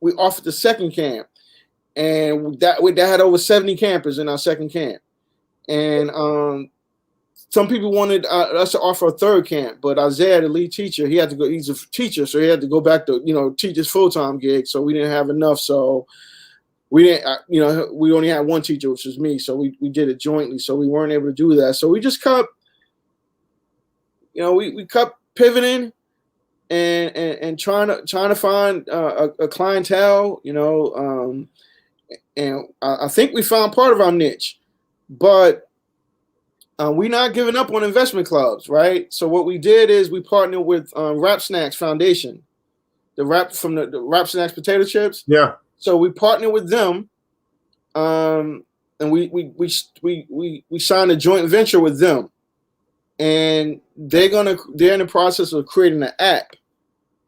we offered the second camp, and that had over 70 campers in our second camp. And some people wanted us to offer a third camp, but Isaiah, the lead teacher, he had to go. He's a teacher, so he had to go back to teach his full-time gig. So we didn't have enough. So we didn't. We only had one teacher, which was me. So we did it jointly. So we weren't able to do that. So we just kept, we kept pivoting. And trying to find a clientele, and I think we found part of our niche, but we're not giving up on investment clubs, right? So what we did is we partnered with Rap Snacks Foundation, the Rap Snacks potato chips. Yeah. So we partnered with them, and we signed a joint venture with them. And they're in the process of creating an app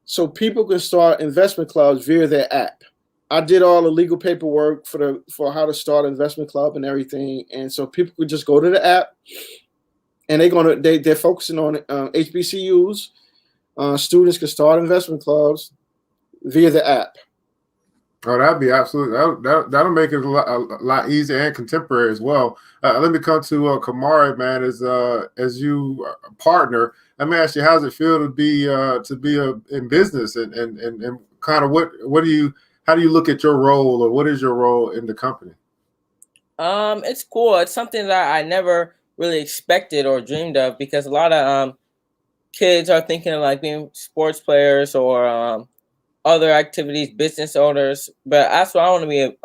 so people can start investment clubs via their app. I did all the legal paperwork for how to start an investment club and everything. And so people could just go to the app, and they're focusing on HBCUs. Students can start investment clubs via the app. Oh, that'd be absolutely that'll make it a lot easier and contemporary as well. Let me come to Kamari, man. As you partner, let me ask you, how does it feel to be in business and kind of how do you look at your role, or what is your role in the company? It's cool. It's something that I never really expected or dreamed of, because a lot of kids are thinking of like being sports players or other activities, business owners. But that's what I want to be.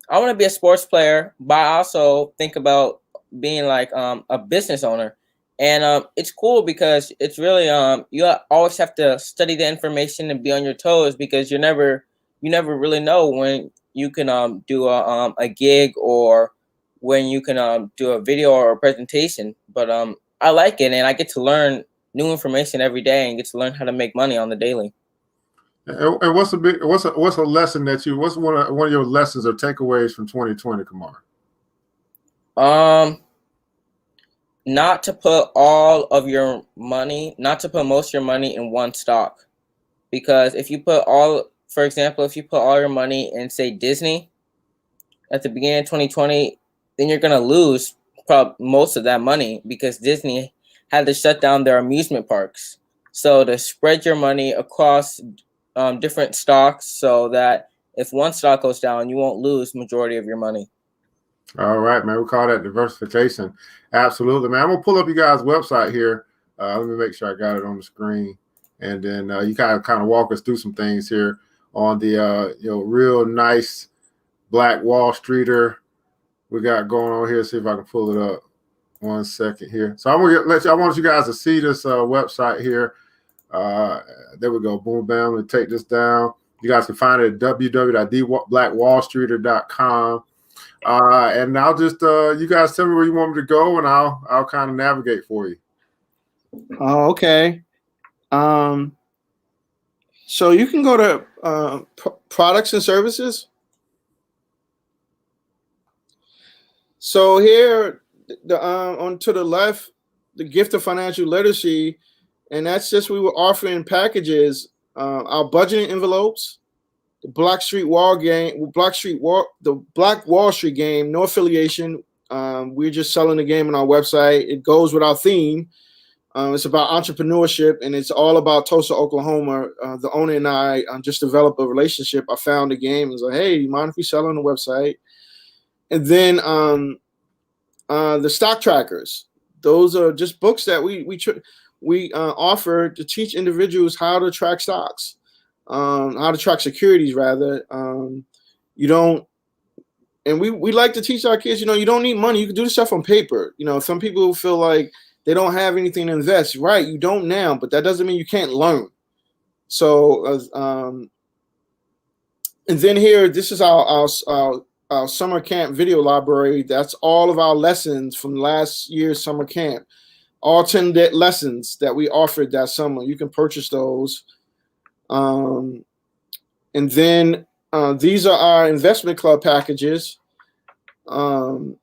I want to be a sports player, but I also think about being like a business owner. And it's cool because it's really you always have to study the information and be on your toes, because you never really know when you can do a gig or when you can do a video or a presentation. But I like it, and I get to learn new information every day and get to learn how to make money on the daily. And what's a lesson what's one of your lessons or takeaways from 2020, Kamar? Not to put most of your money in one stock, because if you put all your money in, say, Disney at the beginning of 2020, then you're gonna lose most of that money, because Disney had to shut down their amusement parks. So to spread your money across different stocks, so that if one stock goes down, you won't lose majority of your money. All right, man. We call that diversification. Absolutely, man. I'm gonna pull up you guys' website here. Let me make sure I got it on the screen. and then you kind of walk us through some things here on the real nice Black Wall Streeter we got going on here. See if I can pull it up. 1 second here. So I want you guys to see this website here. There we go. Boom, bam. And take this down. You guys can find it at www.blackwallstreeter.com. And I'll just you guys tell me where you want me to go, and I'll kind of navigate for you. Oh, okay. So you can go to products and services. So here, on to the left, the gift of financial literacy, and that's just we were offering packages, our budgeting envelopes, the Black Wall Street game, no affiliation. We're just selling the game on our website. It goes with our theme. It's about entrepreneurship, and it's all about Tulsa, Oklahoma. The owner and I just developed a relationship. I found the game and was like, hey, you mind if we sell on the website? And then the stock trackers. Those are just books that we offer to teach individuals how to track stocks, how to track securities rather. We like to teach our kids, you don't need money. You can do this stuff on paper. Some people feel like they don't have anything to invest. Right, you don't now, but that doesn't mean you can't learn. So, and then here, this is our summer camp video library. That's all of our lessons from last year's summer camp. All 10 lessons that we offered that summer. You can purchase those. And then these are our investment club packages. So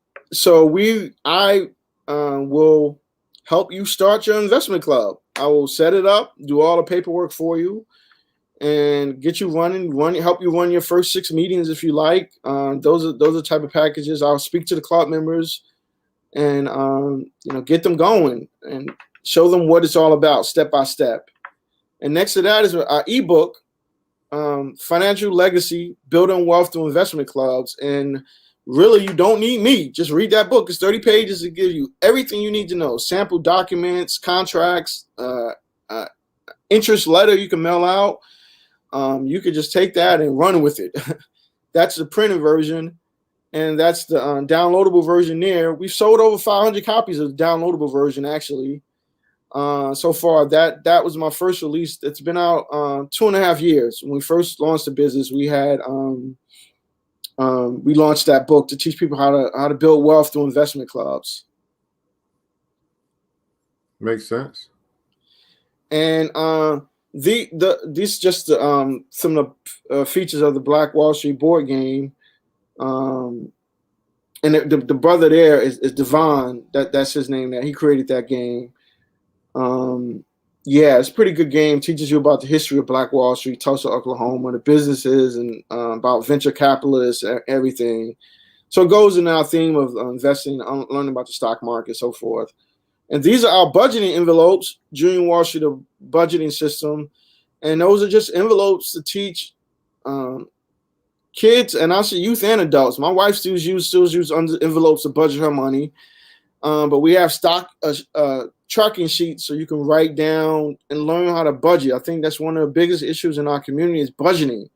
I will help you start your investment club. I will set it up, do all the paperwork for you, and get you help you run your first 6 meetings if you like. Those are the type of packages. I'll speak to the club members and get them going and show them what it's all about step by step. And next to that is our ebook, Financial Legacy: Building Wealth Through Investment Clubs. And really, you don't need me. Just read that book. It's 30 pages to give you everything you need to know: sample documents, contracts, interest letter you can mail out. You could just take that and run with it. That's the printed version, and that's the downloadable version there. We've sold over 500 copies of the downloadable version, actually. So far, that was my first release. It's been out 2.5 years. When we first launched the business, we had we launched that book to teach people how to build wealth through investment clubs. Makes sense. And these just some of the features of the Black Wall Street board game. And the brother there is Devon. That's his name. That he created that game. It's a pretty good game. Teaches you about the history of Black Wall Street, Tulsa, Oklahoma, the businesses, and about venture capitalists, everything. So it goes in our theme of investing, learning about the stock market, so forth. And these are our budgeting envelopes, Junior Wall Street budgeting system. And those are just envelopes to teach kids, and also youth and adults. My wife still uses envelopes to budget her money. But we have stock tracking sheets so you can write down and learn how to budget. I think that's one of the biggest issues in our community is budgeting.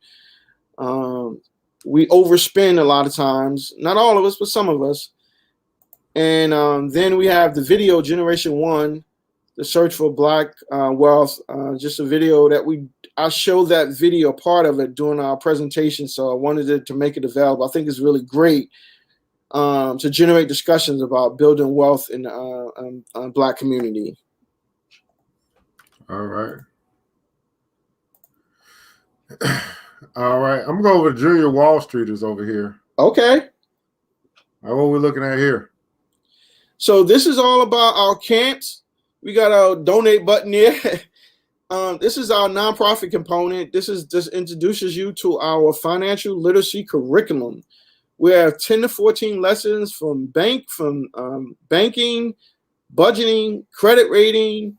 We overspend a lot of times, not all of us, but some of us. And then we have the video Generation 1, the search for Black wealth, just a video that I showed that video, part of it, during our presentation. So I wanted to make it available. I think it's really great to generate discussions about building wealth in the Black community. All right. All right. I'm going to go over to Junior Wall Streeters over here. Okay. What are we looking at here? So this is all about our camps. We got our donate button here. This is our nonprofit component. This introduces you to our financial literacy curriculum. We have 10 to 14 lessons from banking, budgeting, credit rating,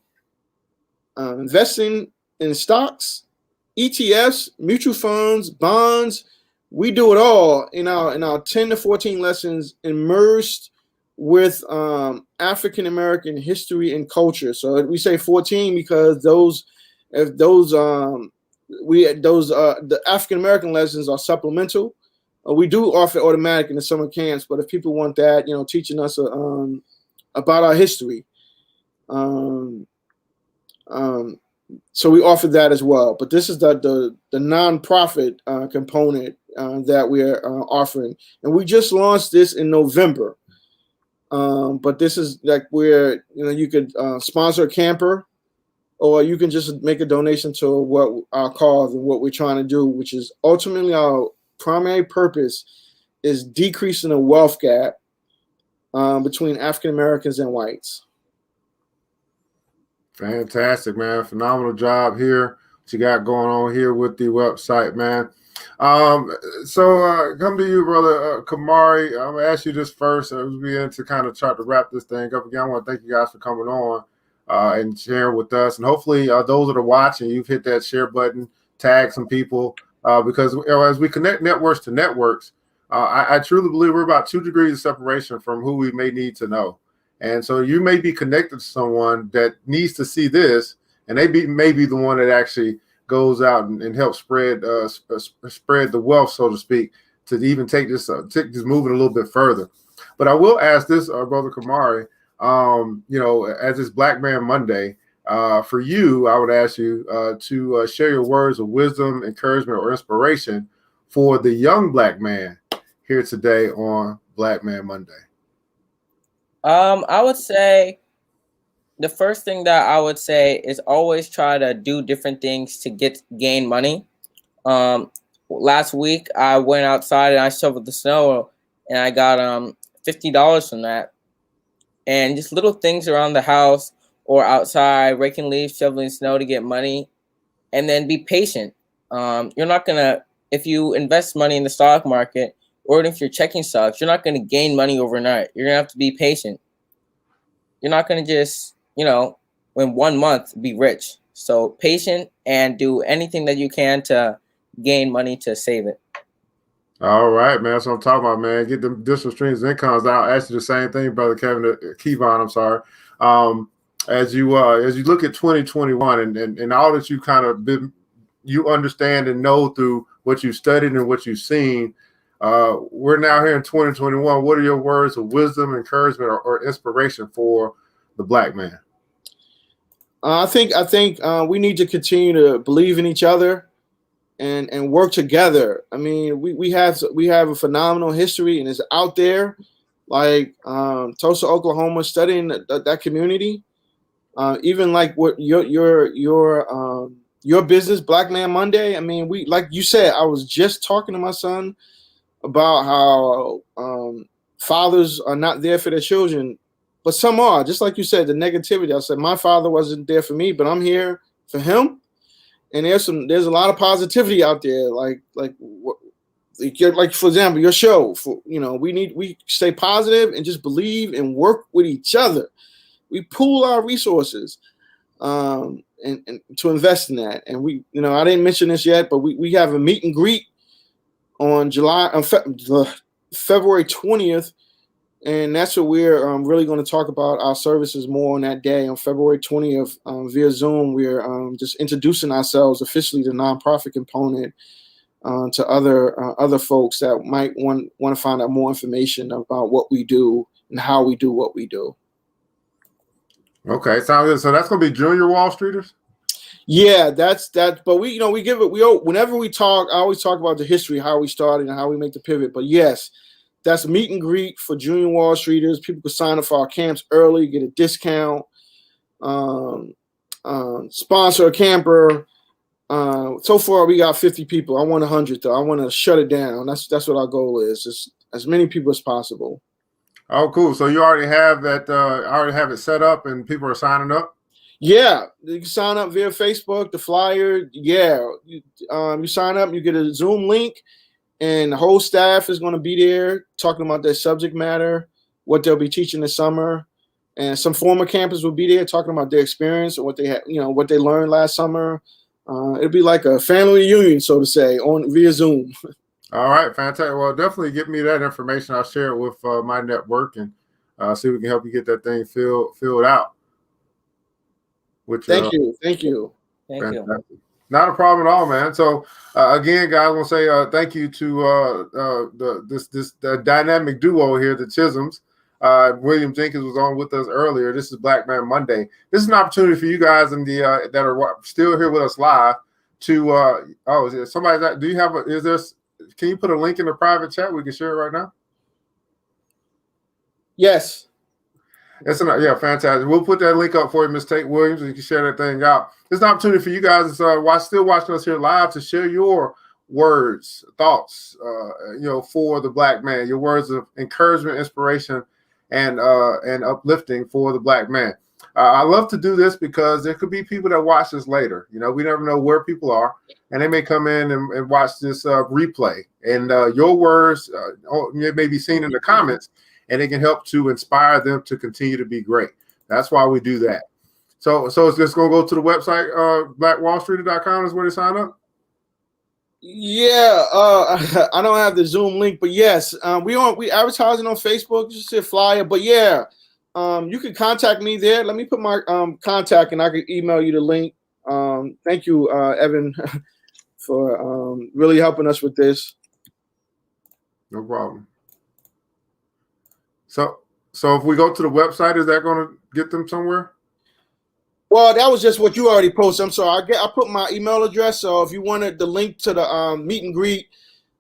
investing in stocks, ETFs, mutual funds, bonds. We do it all in our 10 to 14 lessons, immersed with African American history and culture. So we say 14 because those if those the African American lessons are supplemental. We do offer automatic in the summer camps, but if people want that, teaching us about our history, so we offer that as well. But this is the nonprofit component that we're offering, and we just launched this in November. But this is like where you could sponsor a camper, or you can just make a donation to what our cause and what we're trying to do, which is ultimately our primary purpose is decreasing the wealth gap between African Americans and whites. Fantastic, man. Phenomenal job here. What you got going on here with the website, man. So come to you, brother Kamari. I'm gonna ask you this first as we begin to kind of try to wrap this thing up. Again, I want to thank you guys for coming on and sharing with us. And hopefully those that are watching, you've hit that share button, tag some people, because as we connect networks to networks, I truly believe we're about 2 degrees of separation from who we may need to know. And so you may be connected to someone that needs to see this, and they may be the one that actually goes out and helps spread the wealth, so to speak, to even take this moving a little bit further. But I will ask this, Brother Kamari, as it's Black Man Monday, for you, I would ask you to share your words of wisdom, encouragement, or inspiration for the young Black man here today on Black Man Monday. I would say the first thing that I would say is always try to do different things to gain money. Last week I went outside and I shoveled the snow, and I got $50 from that. And just little things around the house or outside, raking leaves, shoveling snow to get money, and then be patient. You're not gonna, if you invest money in the stock market, or if you're checking stocks, you're not going to gain money overnight. You're going to have to be patient. You're not going to just, in 1 month be rich. So patient and do anything that you can to gain money to save it. All right, man. That's what I'm talking about, man. Get them additional streams of incomes. I'll ask you the same thing, brother Kevon. I'm sorry. As you look at 2021 and all that you kind of you understand and know through what you studied and what you've seen. We're now here in 2021. What are your words of wisdom, encouragement, or inspiration for the Black man? I think we need to continue to believe in each other and work together. I mean, we have a phenomenal history, and it's out there. Like Tulsa, Oklahoma, studying that community. Even like what your business, Black Man Monday. I mean, we, like you said, I was just talking to my son about how fathers are not there for their children, but some are. Just like you said, the negativity. I said my father wasn't there for me, but I'm here for him. And there's a lot of positivity out there. Like for example, your show. We stay positive and just believe and work with each other. We pool our resources and to invest in that. And we, I didn't mention this yet, but we have a meet and greet on February 20th, and that's what we're really going to talk about our services more on that day on February 20th via Zoom. We're just introducing ourselves officially, the nonprofit component, to other folks that might want to find out more information about what we do and how we do what we do. Okay, sounds good. So that's going to be Junior Wall Streeters. Yeah, that's that. But whenever we talk, I always talk about the history, how we started and how we make the pivot. But yes, that's a meet and greet for Junior Wall Streeters. People can sign up for our camps early, get a discount, sponsor a camper. So far, we got 50 people. I want 100 though. I want to shut it down. That's what our goal is. Just as many people as possible. Oh, cool. So you already have that. Already have it set up, and people are signing up. Yeah, you can sign up via Facebook, the flyer. Yeah, you sign up, you get a Zoom link, and the whole staff is going to be there talking about their subject matter, what they'll be teaching this summer, and some former campers will be there talking about their experience and what they had, what they learned last summer. It'll be like a family reunion, so to say, via Zoom. All right, fantastic. Well, definitely give me that information. I'll share it with my network and see if we can help you get that thing filled out. Thank you. Thank you. Fantastic. Not a problem at all, man. So again, guys, I want to say thank you to the dynamic duo here, the Chisholms. William Jenkins was on with us earlier. This is Black Man Monday. This is an opportunity for you guys in the that are still here with us live to is there somebody that do you have is there? Can you put a link in the private chat? We can share it right now. Yes. Yeah, fantastic. We'll put that link up for you, Ms. Tate Williams, and you can share that thing out. It's an opportunity for you guys still watching us here live to share your words, thoughts, for the Black man, your words of encouragement, inspiration, and uplifting for the Black man. I love to do this because there could be people that watch this later. You know, we never know where people are, and they may come in and watch this replay. And your words may be seen in the comments, and it can help to inspire them to continue to be great. That's why we do that. So it's just going to go to the website, blackwallstreet.com is where they sign up? Yeah, I don't have the Zoom link, but yes, we advertising on Facebook, just a flyer. But yeah, you can contact me there. Let me put my contact, and I can email you the link. Thank you, Evan, for really helping us with this. No problem. So if we go to the website, is that going to get them somewhere? Well, that was just what you already posted. I'm sorry. I put my email address. So if you wanted the link to the meet and greet,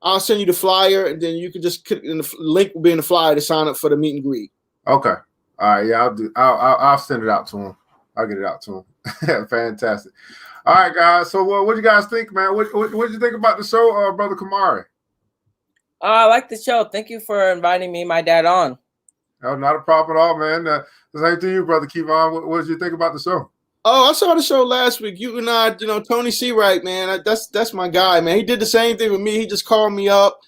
I'll send you the flyer, and then you can just click, and the link will be in the flyer to sign up for the meet and greet. Okay. All right. Yeah, I'll send it out to him. I'll get it out to him. Fantastic. All right, guys. So what do you guys think, man? What did you think about the show, Brother Kamari? I like the show. Thank you for inviting me and my dad on. Oh, not a problem at all, man. The same to you, Brother Kevon. What did you think about the show? Oh, I saw the show last week. You and I, Tony Seawright, man. That's my guy, man. He did the same thing with me. He just called me up.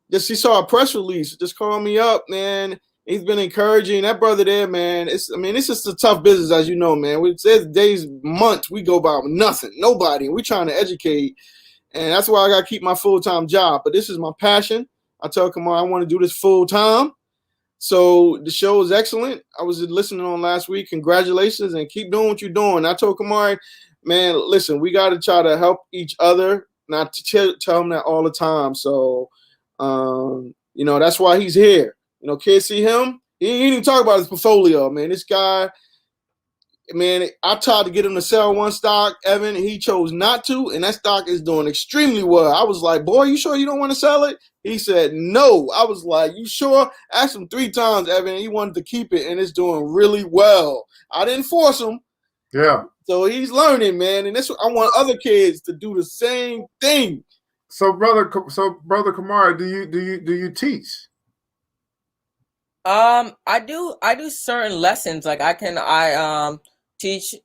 He saw a press release. Just called me up, man. He's been encouraging that brother there, man. It's just a tough business, as you know, man. There's days, months we go by with nothing, nobody. We're trying to educate, and that's why I got to keep my full-time job. But this is my passion. I tell Kamar I want to do this full-time. So the show is excellent. I was listening on last week. Congratulations, and keep doing what you're doing. I told Kamari, man, listen, we got to try to help each other, not to tell him that all the time. So, that's why he's here. Kids see him. He didn't even talk about his portfolio, man. This guy, man, I tried to get him to sell one stock, Evan. He chose not to, and that stock is doing extremely well. I was like, boy, you sure you don't want to sell it? He said, no. I was like, you sure? Asked him 3 times, Evan. He wanted to keep it, and it's doing really well. I didn't force him. Yeah. So he's learning, man, and that's what I want other kids to do the same thing. So, brother Kamara, do you teach? I do certain lessons. Like I teach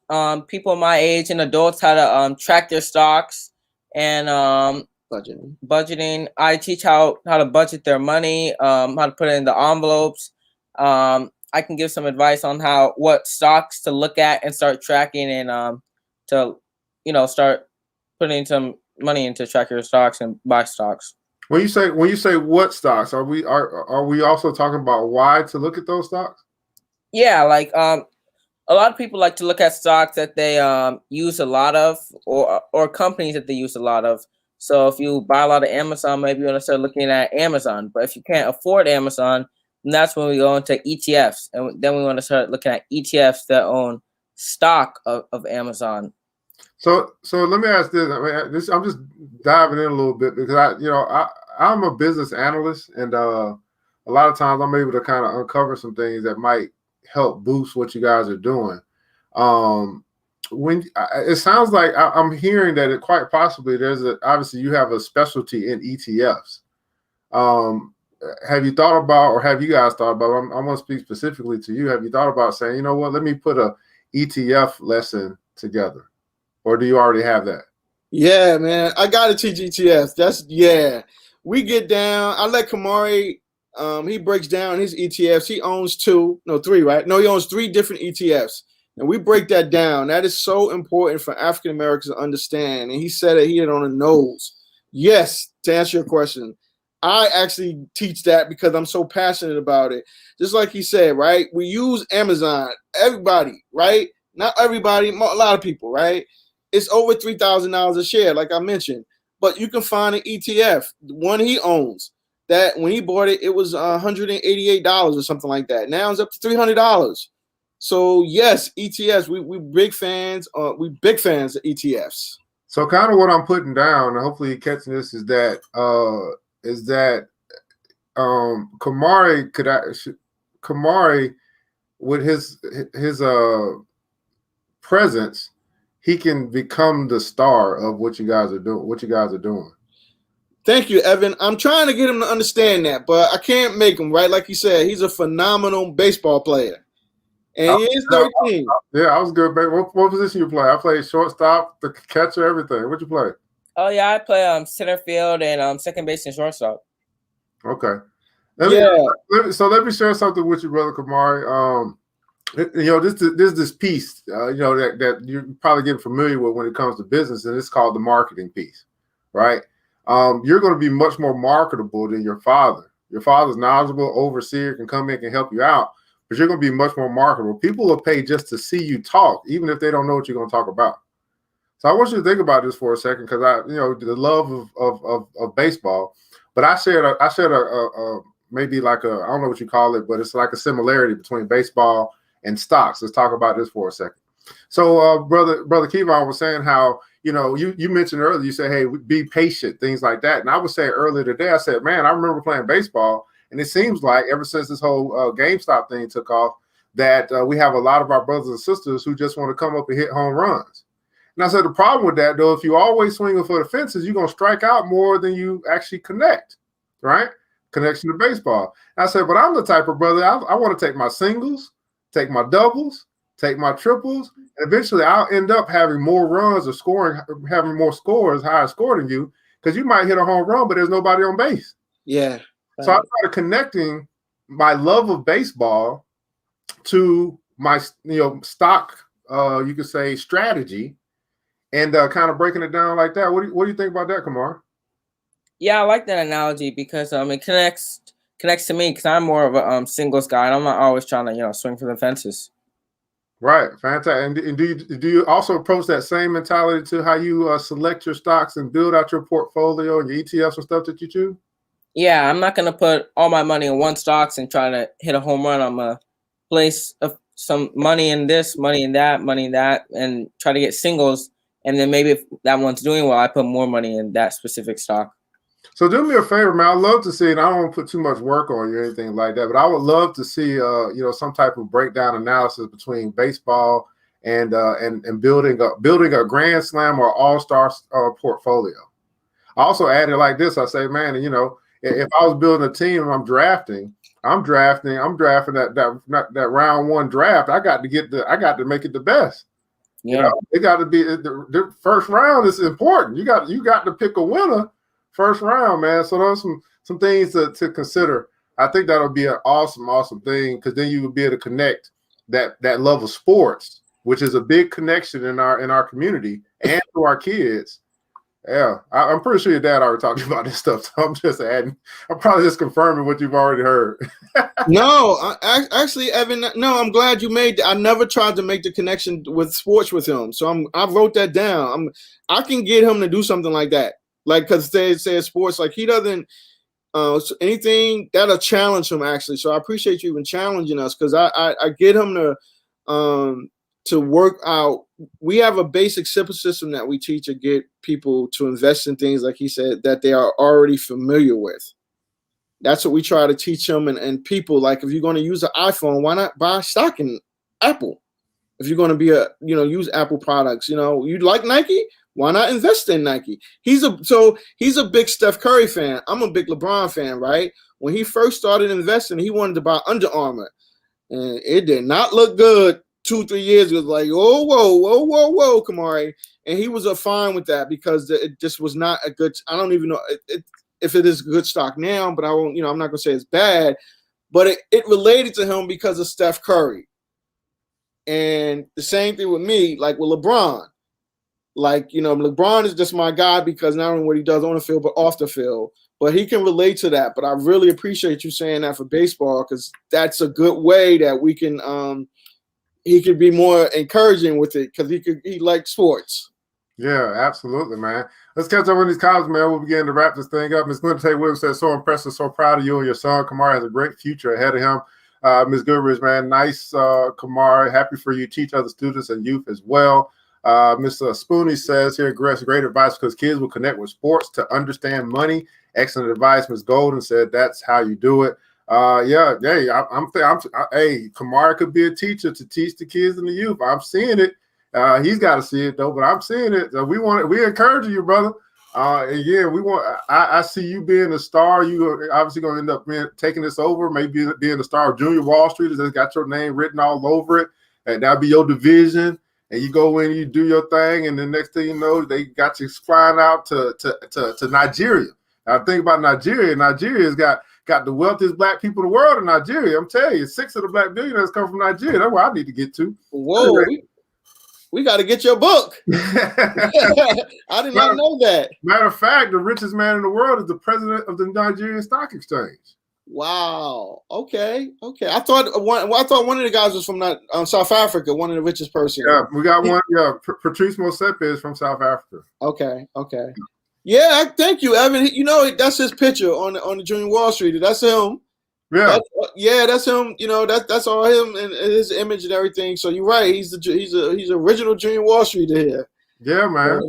people my age and adults how to track their stocks and budgeting. I teach how to budget their money, how to put it in the envelopes. I can give some advice on what stocks to look at and start tracking, and to start putting some money into track your stocks and buy stocks. When you say what stocks, are we also talking about why to look at those stocks? Yeah, like a lot of people like to look at stocks that they use a lot of, or companies that they use a lot of. So if you buy a lot of Amazon, maybe you want to start looking at Amazon. But if you can't afford Amazon, then that's when we go into ETFs, and then we want to start looking at ETFs that own stock of Amazon. So let me ask this. I'm just diving in a little bit because I'm a business analyst, and a lot of times I'm able to kind of uncover some things that might help boost what you guys are doing. When it sounds like I'm hearing that it quite possibly obviously you have a specialty in ETFs. Have you thought about, or have you guys thought about? I want to speak specifically to you. Have you thought about saying, you know what, let me put a ETF lesson together? Or do you already have that? Yeah, man. I got to teach ETFs. We get down. I let Kamari, he breaks down his ETFs. He owns 3, right? No, he owns 3 different ETFs. And we break that down. That is so important for African Americans to understand. And he said it, he hit it on the nose. Yes, to answer your question, I actually teach that because I'm so passionate about it. Just like he said, right? We use Amazon. Everybody, right? Not everybody, a lot of people, right? it's over $3,000 a share, like I mentioned. But you can find an ETF, the one he owns. That when he bought it, it was $188 or something like that. Now it's up to $300. So yes, ETFs. We big fans. We big fans of ETFs. So kind of what I'm putting down, and hopefully you're catching this, is that Kamari with his presence, he can become the star of what you guys are doing. Thank you, Evan. I'm trying to get him to understand that, but I can't make him, right? Like you said, he's a phenomenal baseball player. And he is 13. Yeah, I was good, baby. What position you play? I played shortstop, the catcher, everything. What you play? Oh yeah, I play center field and second base and shortstop. Okay. Let me share something with you, brother Kamari. This piece, that you're probably getting familiar with when it comes to business, and it's called the marketing piece, right? You're going to be much more marketable than your father. Your father's knowledgeable, overseer, can come in and help you out, but you're going to be much more marketable. People will pay just to see you talk, even if they don't know what you're going to talk about. So I want you to think about this for a second, because the love of baseball. But I shared maybe like I don't know what you call it, but it's like a similarity between baseball and stocks. Let's talk about this for a second. So brother Kevon was saying how, you mentioned earlier, you said, hey, be patient, things like that. And I was saying earlier today, I said, man, I remember playing baseball, and it seems like ever since this whole GameStop thing took off, that we have a lot of our brothers and sisters who just want to come up and hit home runs. And I said, the problem with that, though, if you always swinging for the fences, you're going to strike out more than you actually connect, right? Connection to baseball. And I said, but I'm the type of brother, I want to take my singles, take my doubles, take my triples, and eventually I'll end up having more runs or having more scores, higher score than you, because you might hit a home run, but there's nobody on base. Yeah. So I started connecting my love of baseball to my, stock, you could say, strategy, and kind of breaking it down like that. What do you think about that, Kamar? Yeah, I like that analogy because it connects to me, because I'm more of a singles guy, and I'm not always trying to swing for the fences. Right, fantastic. And do you also approach that same mentality to how you select your stocks and build out your portfolio and your ETFs and stuff that you choose? Yeah, I'm not gonna put all my money in one stocks and try to hit a home run. I'm gonna place some money in this, money in that, and try to get singles. And then maybe if that one's doing well, I put more money in that specific stock. So do me a favor, man. I'd love to see, and I don't want to put too much work on you or anything like that, but I would love to see, some type of breakdown analysis between baseball and building a Grand Slam or All-Star portfolio. I also added like this. I say, man, if I was building a team and I'm drafting that round one draft. I got to make it the best. Yeah, it got to be the first round is important. You got to pick a winner first round, man. So those some things to consider. I think that'll be an awesome thing, because then you will be able to connect that love of sports, which is a big connection in our community and to our kids. Yeah, I'm pretty sure your dad already talked about this stuff. So I'm just adding. I'm probably just confirming what you've already heard. No, actually, Evan. No, I'm glad you made. I never tried to make the connection with sports with him, so I wrote that down. I can get him to do something like that, like, because they say sports, like he doesn't anything that'll challenge him, actually. So I appreciate you even challenging us, because I get him to work out. We have a basic simple system that we teach to get people to invest in things, like he said, that they are already familiar with. That's what we try to teach them. And people, like, if you're going to use an iPhone, why not buy stock in Apple? If you're going to use Apple products, you like Nike, why not invest in Nike? He's a big Steph Curry fan. I'm a big LeBron fan, right? When he first started investing, he wanted to buy Under Armour, and it did not look good. 2-3 years ago, like, whoa, Kamari. And he was fine with that, because it just was not a good, I don't even know if it is a good stock now, but I won't, I'm not going to say it's bad, but it related to him because of Steph Curry. And the same thing with me, like with LeBron. Like, LeBron is just my guy because not only what he does on the field, but off the field. But he can relate to that. But I really appreciate you saying that for baseball, because that's a good way that we can he could be more encouraging with it, because he likes sports. Yeah, absolutely, man. Let's catch up on these comments, man. We'll begin to wrap this thing up. Ms. Glenda Tate Williams says, so impressive, so proud of you and your son. Kamari has a great future ahead of him. Ms. Goodrich, man, nice, Kamari. Happy for you. Teach other students and youth as well. Ms. Spoonie says here, great advice because kids will connect with sports to understand money. Excellent advice. Ms. Golden said, that's how you do it. Yeah, hey, Kamari could be a teacher to teach the kids and the youth. I'm seeing it. He's got to see it though, but I'm seeing it. We encourage you, brother. Again, I see you being a star. You are obviously going to end up taking this over, maybe being the star of Junior Wall Street. It's got your name written all over it, and that'll be your division. And you go in, you do your thing, and the next thing you know, they got you flying out to Nigeria. Now think about Nigeria. Nigeria's got the wealthiest black people in the world in Nigeria. I'm telling you, 6 of the black billionaires come from Nigeria. That's where I need to get to. Whoa. We got to get your book. I did not know that. Matter of fact, the richest man in the world is the president of the Nigerian Stock Exchange. Wow. Okay. I thought one of the guys was from South Africa. One of the richest person. Yeah, we got one. Yeah, Patrice Motsepe is from South Africa. Okay. Yeah, thank you, Evan. You know, that's his picture on the Junior Wall Street. That's him. Yeah, that's him. You know, that's all him and his image and everything. So you're right. He's original Junior Wall Street here. Yeah, man.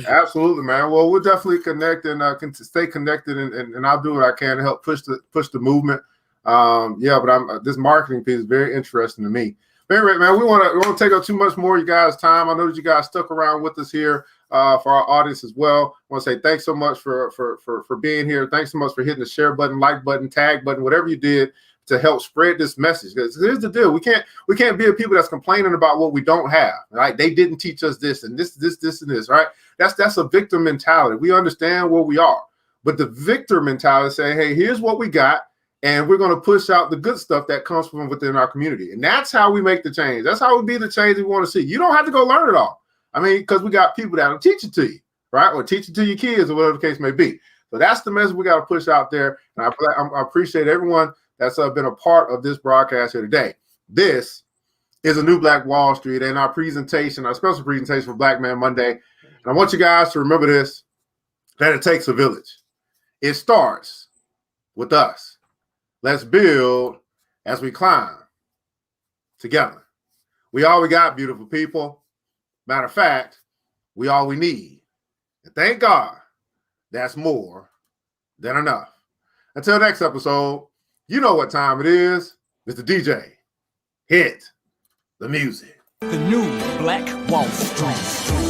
Absolutely, man. Well, we'll definitely connect and can stay connected, and I'll do what I can to help push the movement. But this marketing piece is very interesting to me. Anyway, man, we won't take up too much more of you guys' time. I know that you guys stuck around with us here for our audience as well. I want to say thanks so much for being here. Thanks so much for hitting the share button, like button, tag button, whatever you did to help spread this message. Because here's the deal: we can't be a people that's complaining about what we don't have. Right? They didn't teach us this and this and this. Right? That's a victim mentality. We understand where we are, but the victor mentality saying, "Hey, here's what we got." And we're going to push out the good stuff that comes from within our community. And that's how we make the change. That's how we be the change we want to see. You don't have to go learn it all. I mean, because we got people that will teach it to you, right? Or teach it to your kids or whatever the case may be. So that's the message we got to push out there. And I appreciate everyone that's been a part of this broadcast here today. This is a new Black Wall Street and our special presentation for Black Man Monday. And I want you guys to remember this, that it takes a village. It starts with us. Let's build as we climb together. We all we got, beautiful people. Matter of fact, we all we need. And thank God, that's more than enough. Until next episode, you know what time it is. Mr. DJ, hit the music. The new Black Wall Street.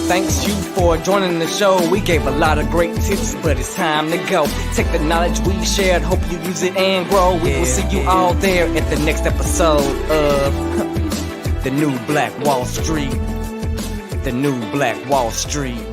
Thanks you for joining the show. We gave a lot of great tips, but it's time to go. Take the knowledge we shared, hope you use it and grow. We will see you all there at the next episode of The New Black Wall Street. The New Black Wall Street.